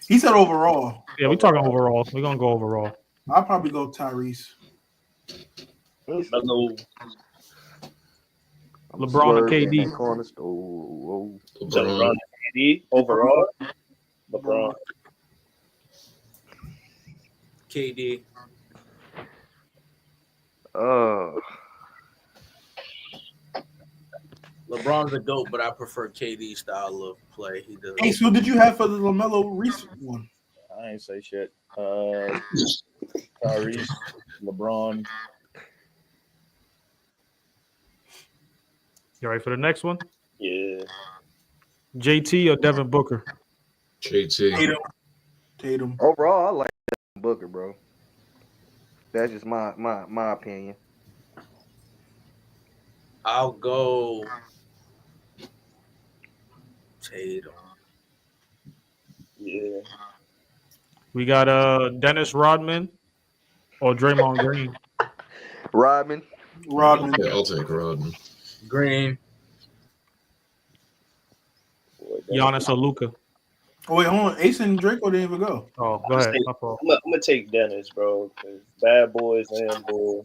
He said overall. Yeah, we're talking overall. We're gonna go overall. I'll probably go Tyrese. LaMelo. LeBron and KD. LeBron and KD overall. LeBron. KD. LeBron's a GOAT, but I prefer KD's style of play. He does. Hey, so did you have for the LaMelo recent one? I ain't say shit. Tyrese, LeBron. You ready for the next one? Yeah. JT or Devin Booker? JT. Tatum. Overall, I like Booker, bro. That's just my opinion. I'll go Tatum. Yeah. We got Dennis Rodman or Draymond Green. Rodman. Yeah, I'll take Rodman. Green. Giannis or Luka. Oh wait, hold on. Ace and Draco didn't even go. Oh, go ahead. My fault. I'm gonna take Dennis, bro. 'Cause bad boys, and boys.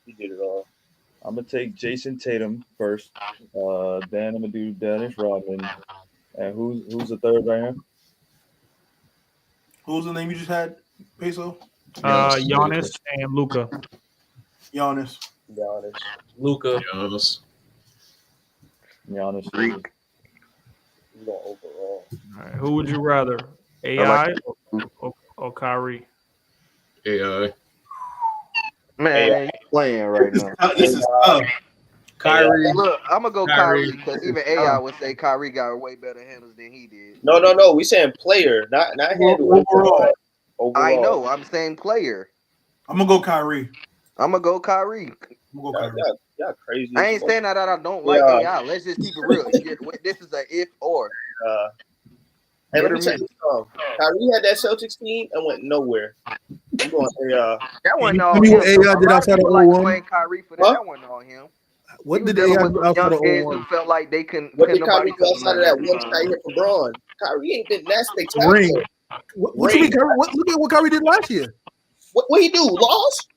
He did it all. I'm gonna take Jason Tatum first. Then I'm gonna do Dennis Rodman. And who's the third right here? Who's the name you just had, Peso? Giannis and Luka. Giannis. Luka. Giannis. Greek. You going overall? All right. Who would you rather? AI or Kyrie? AI. Man, you playing right now. This is tough. Kyrie. Look, I'm gonna go Kyrie. Kyrie because even AI would say Kyrie got way better handles than he did. No. We saying player, not handle. Overall. I know. I'm saying player. I'm gonna go Kyrie. I'm gonna go Kyrie. I'm gonna go Kyrie. Y'all crazy. I ain't saying that I don't like AI. Let's just keep it real. This is a if or. Hey, let me tell you something. Kyrie had that Celtics team and went nowhere. I'm going AI. That wasn't all Tell me him. what AI did outside of like 01. blame Kyrie for that. Huh? That wasn't all him. What did He was AI dealing do with outside young of kids 01? who felt like they couldn't. What did nobody Kyrie do outside of that nothing. one shot hit for Braun? Kyrie ain't been that spectacular. Ring. What you mean, Kyrie? Look at what Kyrie did last year. What he do? Lost?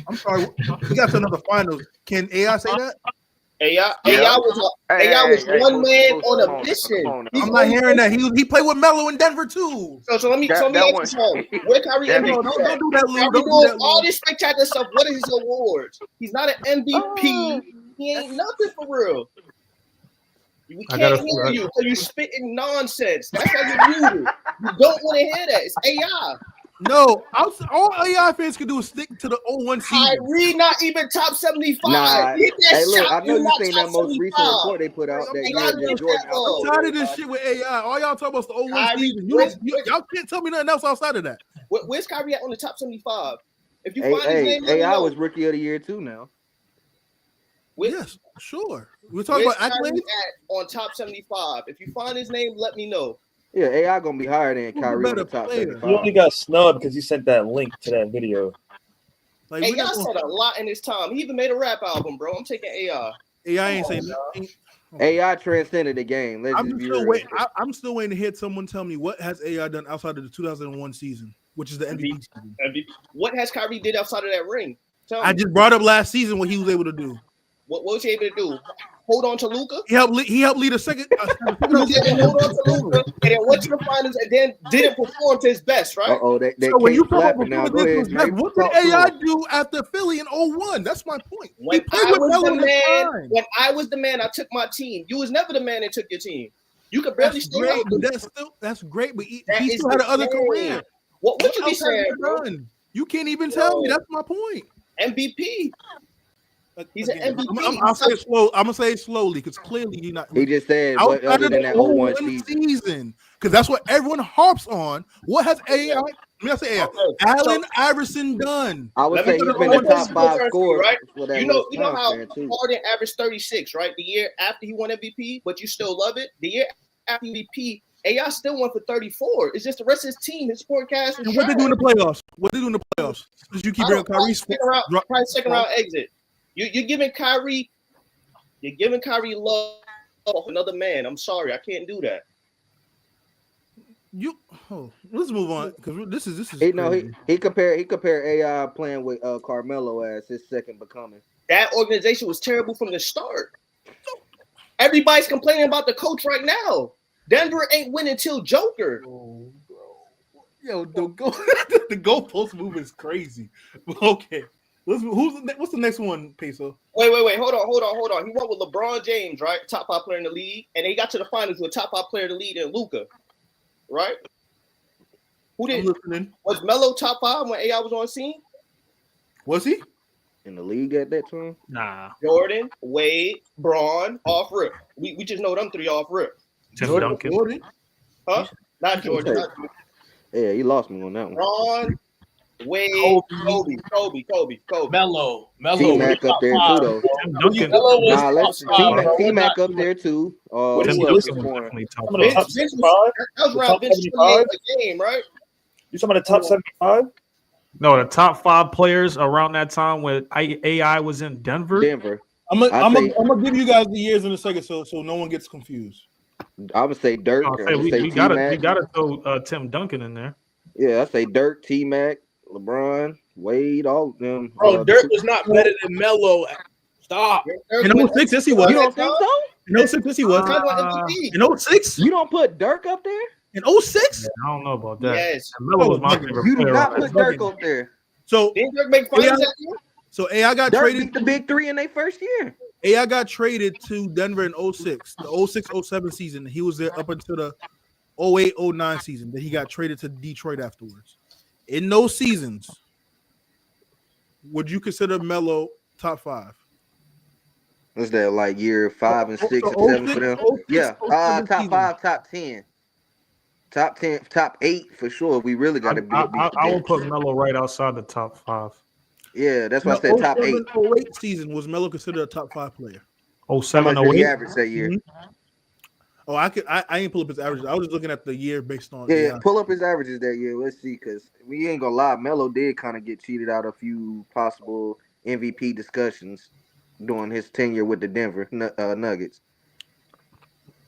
I'm sorry. We got to another finals. Can AI say that? AI Yeah. was one man on a mission. I'm not hearing that. He played with Melo in Denver too. So let me That ask you one- something. Where Kyrie That- MVP? No, don't do that, Lou. Kyrie Don't do doing that, all Lou. this spectacular stuff. What is his awards? He's not an MVP. He ain't nothing for real. We I can't gotta- hear you because you spitting nonsense. That's why you're muted. You don't want to hear that. It's AI. No, all AI fans can do is stick to the 01 season. Kyrie not even top 75. Nah, He hit that hey, look, shot, I know you not seen top that most recent 75. report they put out that Hey, year y'all that give Jordan that up. I'm tired of this shit with AI. All y'all talking about is the 01 Kyrie, season. Y'all can't tell me nothing else outside of that. Where's Kyrie at on the top 75? If you Hey, find his name, let me AI know. was rookie of the year too now. Yes, sure. We're talking Where's about Kyrie accolades. at on top 75? If you find his name, let me know. Yeah, AI gonna be higher than Who's the Kyrie on better the top player? He 75. only got snubbed because he sent that link to that video. Like Hey, we're y'all not said gonna, a lot in his time. He even made a rap album, bro. I'm taking AI. AI ain't saying nothing. Okay. AI transcended the game. Let's I'm just be still real. waiting. I'm still waiting to hear someone tell me what has AI done outside of the 2001 season. which is the MVP season. MVP. What has Kyrie did outside of that ring? Tell I me. just brought up last season what he was able to do. What was he able to do? Hold on to Luka? He helped lead a second. Hold on to Luka, and then went to the finals, and then didn't perform to his best, right? So when you talk about what did AI do after Philly in 01? That's my point. When I was the man, I took my team. You was never the man that took your team. You could barely stay great, healthy. but that's great. But he That still is had the another thing. career. What you be else has saying, he bro? done? You can't even tell me. That's my point. MVP. He's an MVP. I'll say it slow. I'm gonna say it slowly because clearly you're not. He just said what other than that 01 season because that's what everyone harps on. What has AI? Let me not say AI. Allen Iverson done. I would say he's been the top 5 scorer. Right? You know how Harden averaged 36, right? The year after he won MVP, but you still love it. The year after MVP, AI still won for 34. It's just the rest of his team, his support cast. And what they do in the playoffs? What they do in the playoffs? Because you keep bringing Kyrie. Probably second round exit. You're giving Kyrie love off another man. I'm sorry, I can't do that. Let's move on because this is. He compared AI playing with Carmelo as his second becoming. That organization was terrible from the start. Everybody's complaining about the coach right now. Denver ain't winning till Joker. Oh, bro. Yo, the goalpost move is crazy. Okay. What's the next one, Peso? Wait. Hold on. He won with LeBron James, right? Top 5 player in the league. And he got to the finals with top 5 player in the league in Luka. Right? Was Melo top 5 when AI was on scene? Was he? In the league at that time? Nah. Jordan, Wade, Braun, off rip. We just know them 3 off rip. Tim Duncan. Huh? Not Jordan. Yeah, he lost me on that one. Braun, Wade, Kobe. Melo. T-Mac up there too, though. Duncan. T-Mac up there too. Tim Duncan that was around Vince 28 a game, right? You talking about the top 75? No, the top 5 players around that time when AI was in Denver. I'm gonna give you guys the years in a second, so no one gets confused. I would say Dirk. We gotta throw Tim Duncan in there. Yeah, I say Dirk, T-Mac, LeBron, Wade, all of them. Bro, Dirk was not better than Melo. Stop. In 06, yes, he was. You don't think so? In 06, yes, he was. In 06? You don't put Dirk up there? In 06? Yeah, I don't know about that. Yes. Melo was my favorite You do player. not put Dirk up there. So didn't Dirk make finals that year? So AI got Dirk traded beat the big 3 in their first year. AI got traded to Denver in 06, the 06-07 season. He was there up until the 08-09 season. Then he got traded to Detroit afterwards. In those seasons, would you consider Melo top 5? Was that like year 5 and 6 and 7 for them? Yeah. Top 5, top 10. Top 10, top 8 for sure. We really got to be. I will put Melo right outside the top 5. Yeah, that's why I said top 8. 08 season was Melo considered a top 5 player? 07, How much did he 08? average that year? Mm-hmm. Oh, I ain't pull up his averages. I was just looking at the year based on. Yeah, pull up his averages that year. Let's see, because we ain't gonna lie, Melo did kind of get cheated out of a few possible MVP discussions during his tenure with the Denver Nuggets.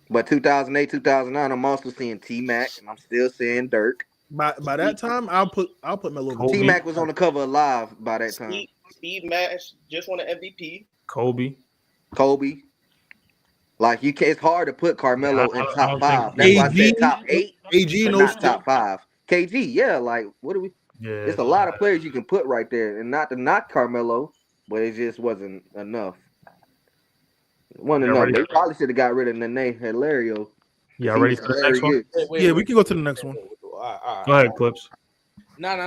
But 2008, 2009, I'm also seeing T-Mac, and I'm still seeing Dirk. By that time, I'll put Melo. T-Mac was on the cover of Live by that time. Steve Nash just won an MVP. Kobe. Like it's hard to put Carmelo in top 5. That's why I said top 8. AG but not top 5. KG, yeah. Like what do we? Yeah, it's a lot of players you can put right there, and not to knock Carmelo, but it just wasn't enough. They probably should have got rid of Nene Hilario. Yeah, ready for the next one? Yeah, we can go to the next one. Go ahead, Clips. No.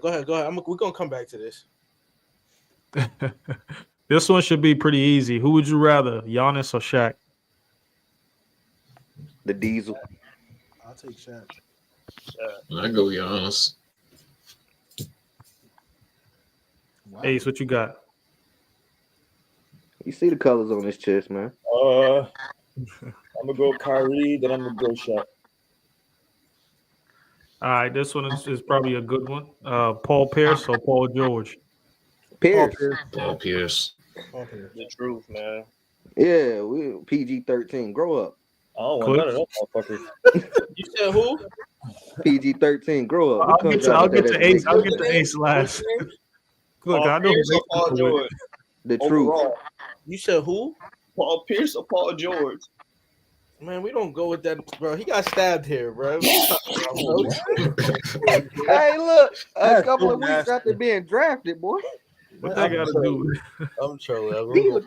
Go ahead. We're gonna come back to this. This one should be pretty easy. Who would you rather, Giannis or Shaq? The Diesel. I'll take Shaq. I go Giannis. Wow. Ace, what you got? You see the colors on his chest, man. I'm gonna go Kyrie, then I'm gonna go Shaq. All right, this one is probably a good one. Paul Pierce or Paul George? Paul Pierce. The truth, man. Yeah, we PG-13. Grow up. I don't want none of that motherfucker. You said who? PG-13. Grow up. I'll Who get comes to out I'll with get that to as a Ace. I'll nickname? get to Ace last. Look, Paul I know Pierce who or Paul Ace is with. George? The truth. Overall, You said who? Paul Pierce or Paul George? Man, we don't go with that, bro. He got stabbed here, bro. What you talking about, bro? Hey, look, a That's couple so of weeks nasty. after being drafted, boy. What that got to do with it? I'm trolling. Deal.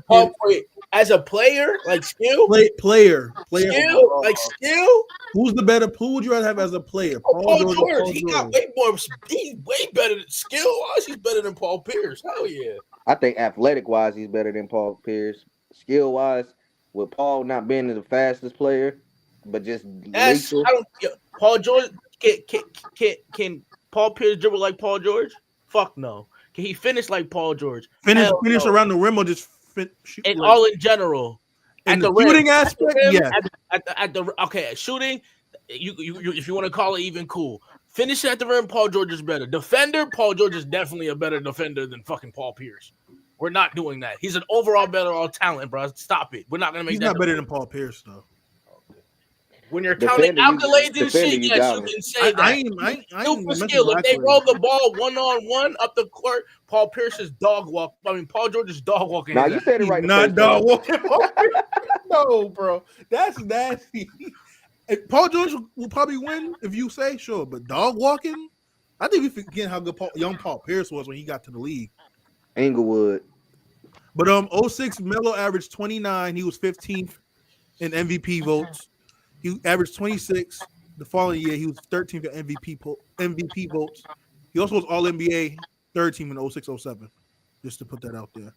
Oh, wait, as a player, like skill, Player. skill, like skill. Who's the better? Who would you rather have as a player? Oh, Paul or George, Paul he George? got way more. He's way better than skill-wise. He's better than Paul Pierce. Hell yeah. I think athletic-wise, he's better than Paul Pierce. Skill-wise, with Paul not being the fastest player, but just That's lethal. I don't. Paul George can Paul Pierce dribble like Paul George? Fuck no. Can he finish like Paul George? Finish Hell no. around the rim or just shoot? And all in general. In At the rim. shooting At aspect, the rim, yeah. At the okay, shooting. You if you want to call it even cool. Finishing at the rim, Paul George is better. Defender, Paul George is definitely a better defender than fucking Paul Pierce. We're not doing that. He's an overall better all talent, bro. Stop it. We're not gonna make He's that. not better than Paul Pierce though. When you're counting accolades and defender, shit, you yes, got you me. can say that. I ain't Skill for messing skill. with If they accolades. roll the ball 1-on-1 up the court, Paul Pierce is dog walk. I mean, Paul George is dog walking. Now his you ass. said it right. the Not first dog time. walking. No, bro. That's nasty. Paul George will probably win if you say sure, but dog walking, I think we forget how good young Paul Pierce was when he got to the league. Englewood. But 06 Melo averaged 29. He was 15th in MVP votes. He averaged 26. The following year, he was 13th in MVP votes. He also was All NBA, third team in 06-07. Just to put that out there.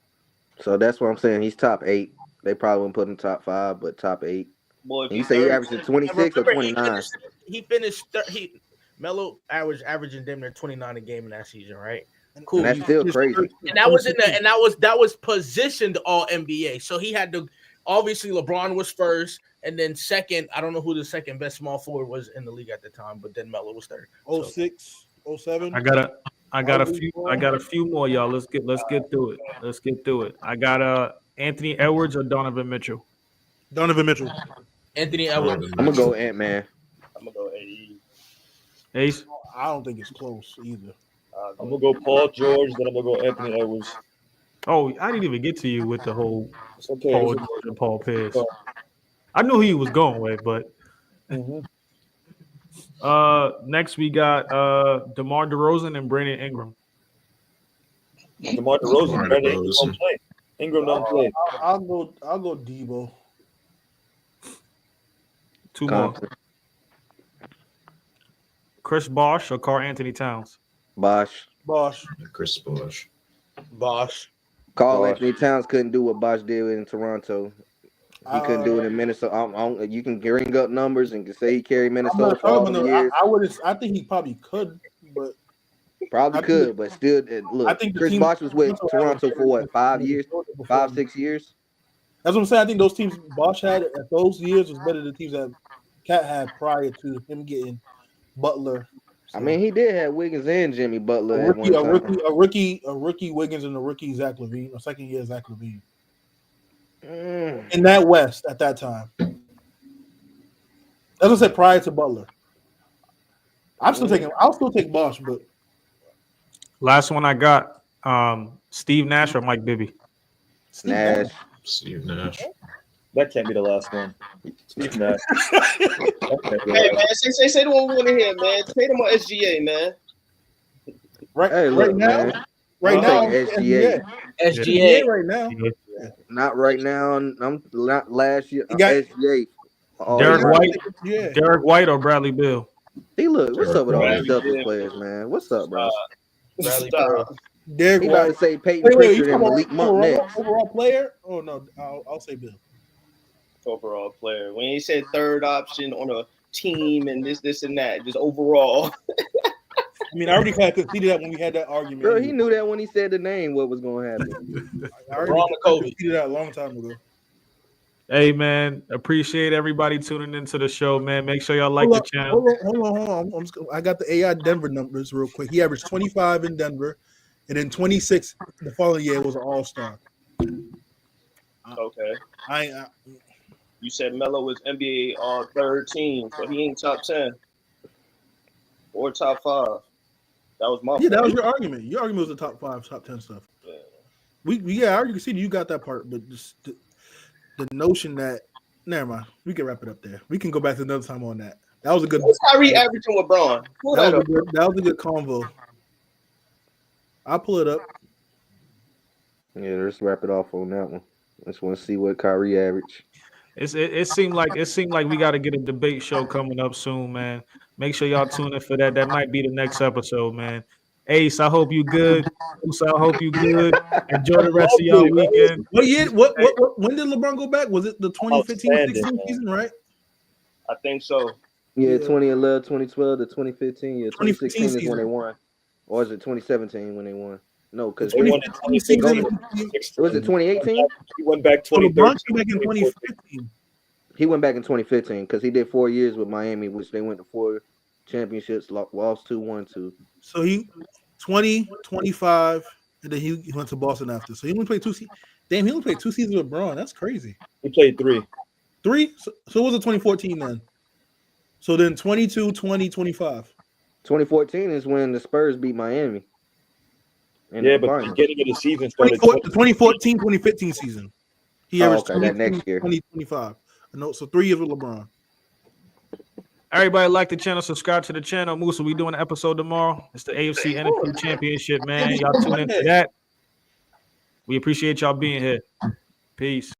So that's what I'm saying. He's top 8. They probably wouldn't put him top 5, but top 8. Boy, And you say he averaged 26 or 29? Melo averaging damn near 29 a game in that season, right? And Cool. that's still crazy. And that was that was positioned all NBA. So he had to obviously LeBron was first, and then second. I don't know who the second best small forward was in the league at the time, but then Melo was third. 06, 07. I got a few more, y'all. Let's get through it. I got Anthony Edwards or Donovan Mitchell. Donovan Mitchell. Anthony Edwards. I'm gonna go Ant-Man. I'm gonna go AE. Ace. I don't think it's close either. I'm gonna go Paul George, then I'm gonna go Anthony Edwards. Oh, I didn't even get to you with the whole It's okay. Paul George and Paul Pierce. I knew he was going with, but next we got DeMar DeRozan and Brandon Ingram. DeMar DeRozan, Brandon Ingram don't play. Ingram don't play. I'll go Debo. Two more. Chris Bosh or Karl Anthony Towns? Bosh. Chris Bosh. Bosh. Karl Anthony Towns couldn't do what Bosh did in Toronto. He couldn't do it in Minnesota. You can bring up numbers and say he carried Minnesota for all the years. I think he probably could, but but still, look. I think Chris Bosh was with Toronto for what, 5 years, 6 years. That's what I'm saying. I think those teams Bosh had at those years was better than the teams that Cat had prior to him getting Butler. So, I mean, he did have Wiggins and Jimmy Butler. A rookie Wiggins and a rookie Zach LaVine, a second year Zach LaVine. In that West at that time. As I said, prior to Butler. I'll still take Bosh, but last one I got Steve Nash or Mike Bibby. Steve Nash. That can't be the last one. Steve Nash. Hey man, say the one we want to hear, man. Say them on SGA, man. Right now, SGA right now. Not right now. I'm not last year. SGA. Derek White or Bradley Beal. Hey, look, what's up with all these Celtics players, man? What's up, bro? Bradley Beal. Derek White. To say Peyton Pritchard and Malik Monk next. Overall player? Oh no, I'll say Bill. Overall player. When he said third option on a team and this and that, just overall. I mean, I already had conceded that when we had that argument. Bro, he knew that when he said the name, what was going to happen. I already conceded that a long time ago. Hey, man, appreciate everybody tuning into the show, man. Make sure y'all like the channel. Hold on. I got the AI Denver numbers real quick. He averaged 25 in Denver, and then 26 the following year was an all-star. Okay. You said Melo was NBA third team, so he ain't top 10. or top 5. That was my Yeah, that was point. your argument. Your argument was the top 5, top 10 stuff. Yeah. I already see you got that part, but just the notion that never mind. We can wrap it up there. We can go back to another time on that. That was a good. What's Kyrie averaging with Braun? Pull that up. That was a good convo. I'll pull it up. Yeah, let's wrap it off on that one. I just want to see what Kyrie averaged. It seemed like we got to get a debate show coming up soon, man. Make sure y'all tune in for that. That might be the next episode, man. Ace, I hope you good. Usa, I hope you good. Enjoy the rest of y'all weekend. What year? What? When did LeBron go back? Was it the 2015-16 season, right? I think so. Yeah, 2011, 2012 to 2015. Yeah, 2016 is when they won. Or is it 2017 when they won? No, because They won in 2016. Was it 2018? He went back LeBron 2013. came back in 2015. He went back in 2015 because he did 4 years with Miami, which they went to 4 championships, lost 2, won 2. So he 20, 25, and then he went to Boston after. So he only played 2 seasons. Damn, he only played 2 seasons with Braun. That's crazy. He played 3. 3? So it was a 2014 then. So then 22, 20, 25. 2014 is when the Spurs beat Miami. Yeah, but the beginning of the season started. 2014, 2015 season. He averaged that next year. 20, 25. No, so 3 years with LeBron. Everybody like the channel, subscribe to the channel. Musa, we doing an episode tomorrow. It's the AFC NFC Championship, man. Y'all tune into that. We appreciate y'all being here. Peace.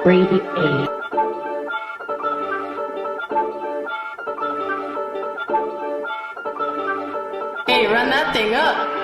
Brady A. Hey, run that thing up.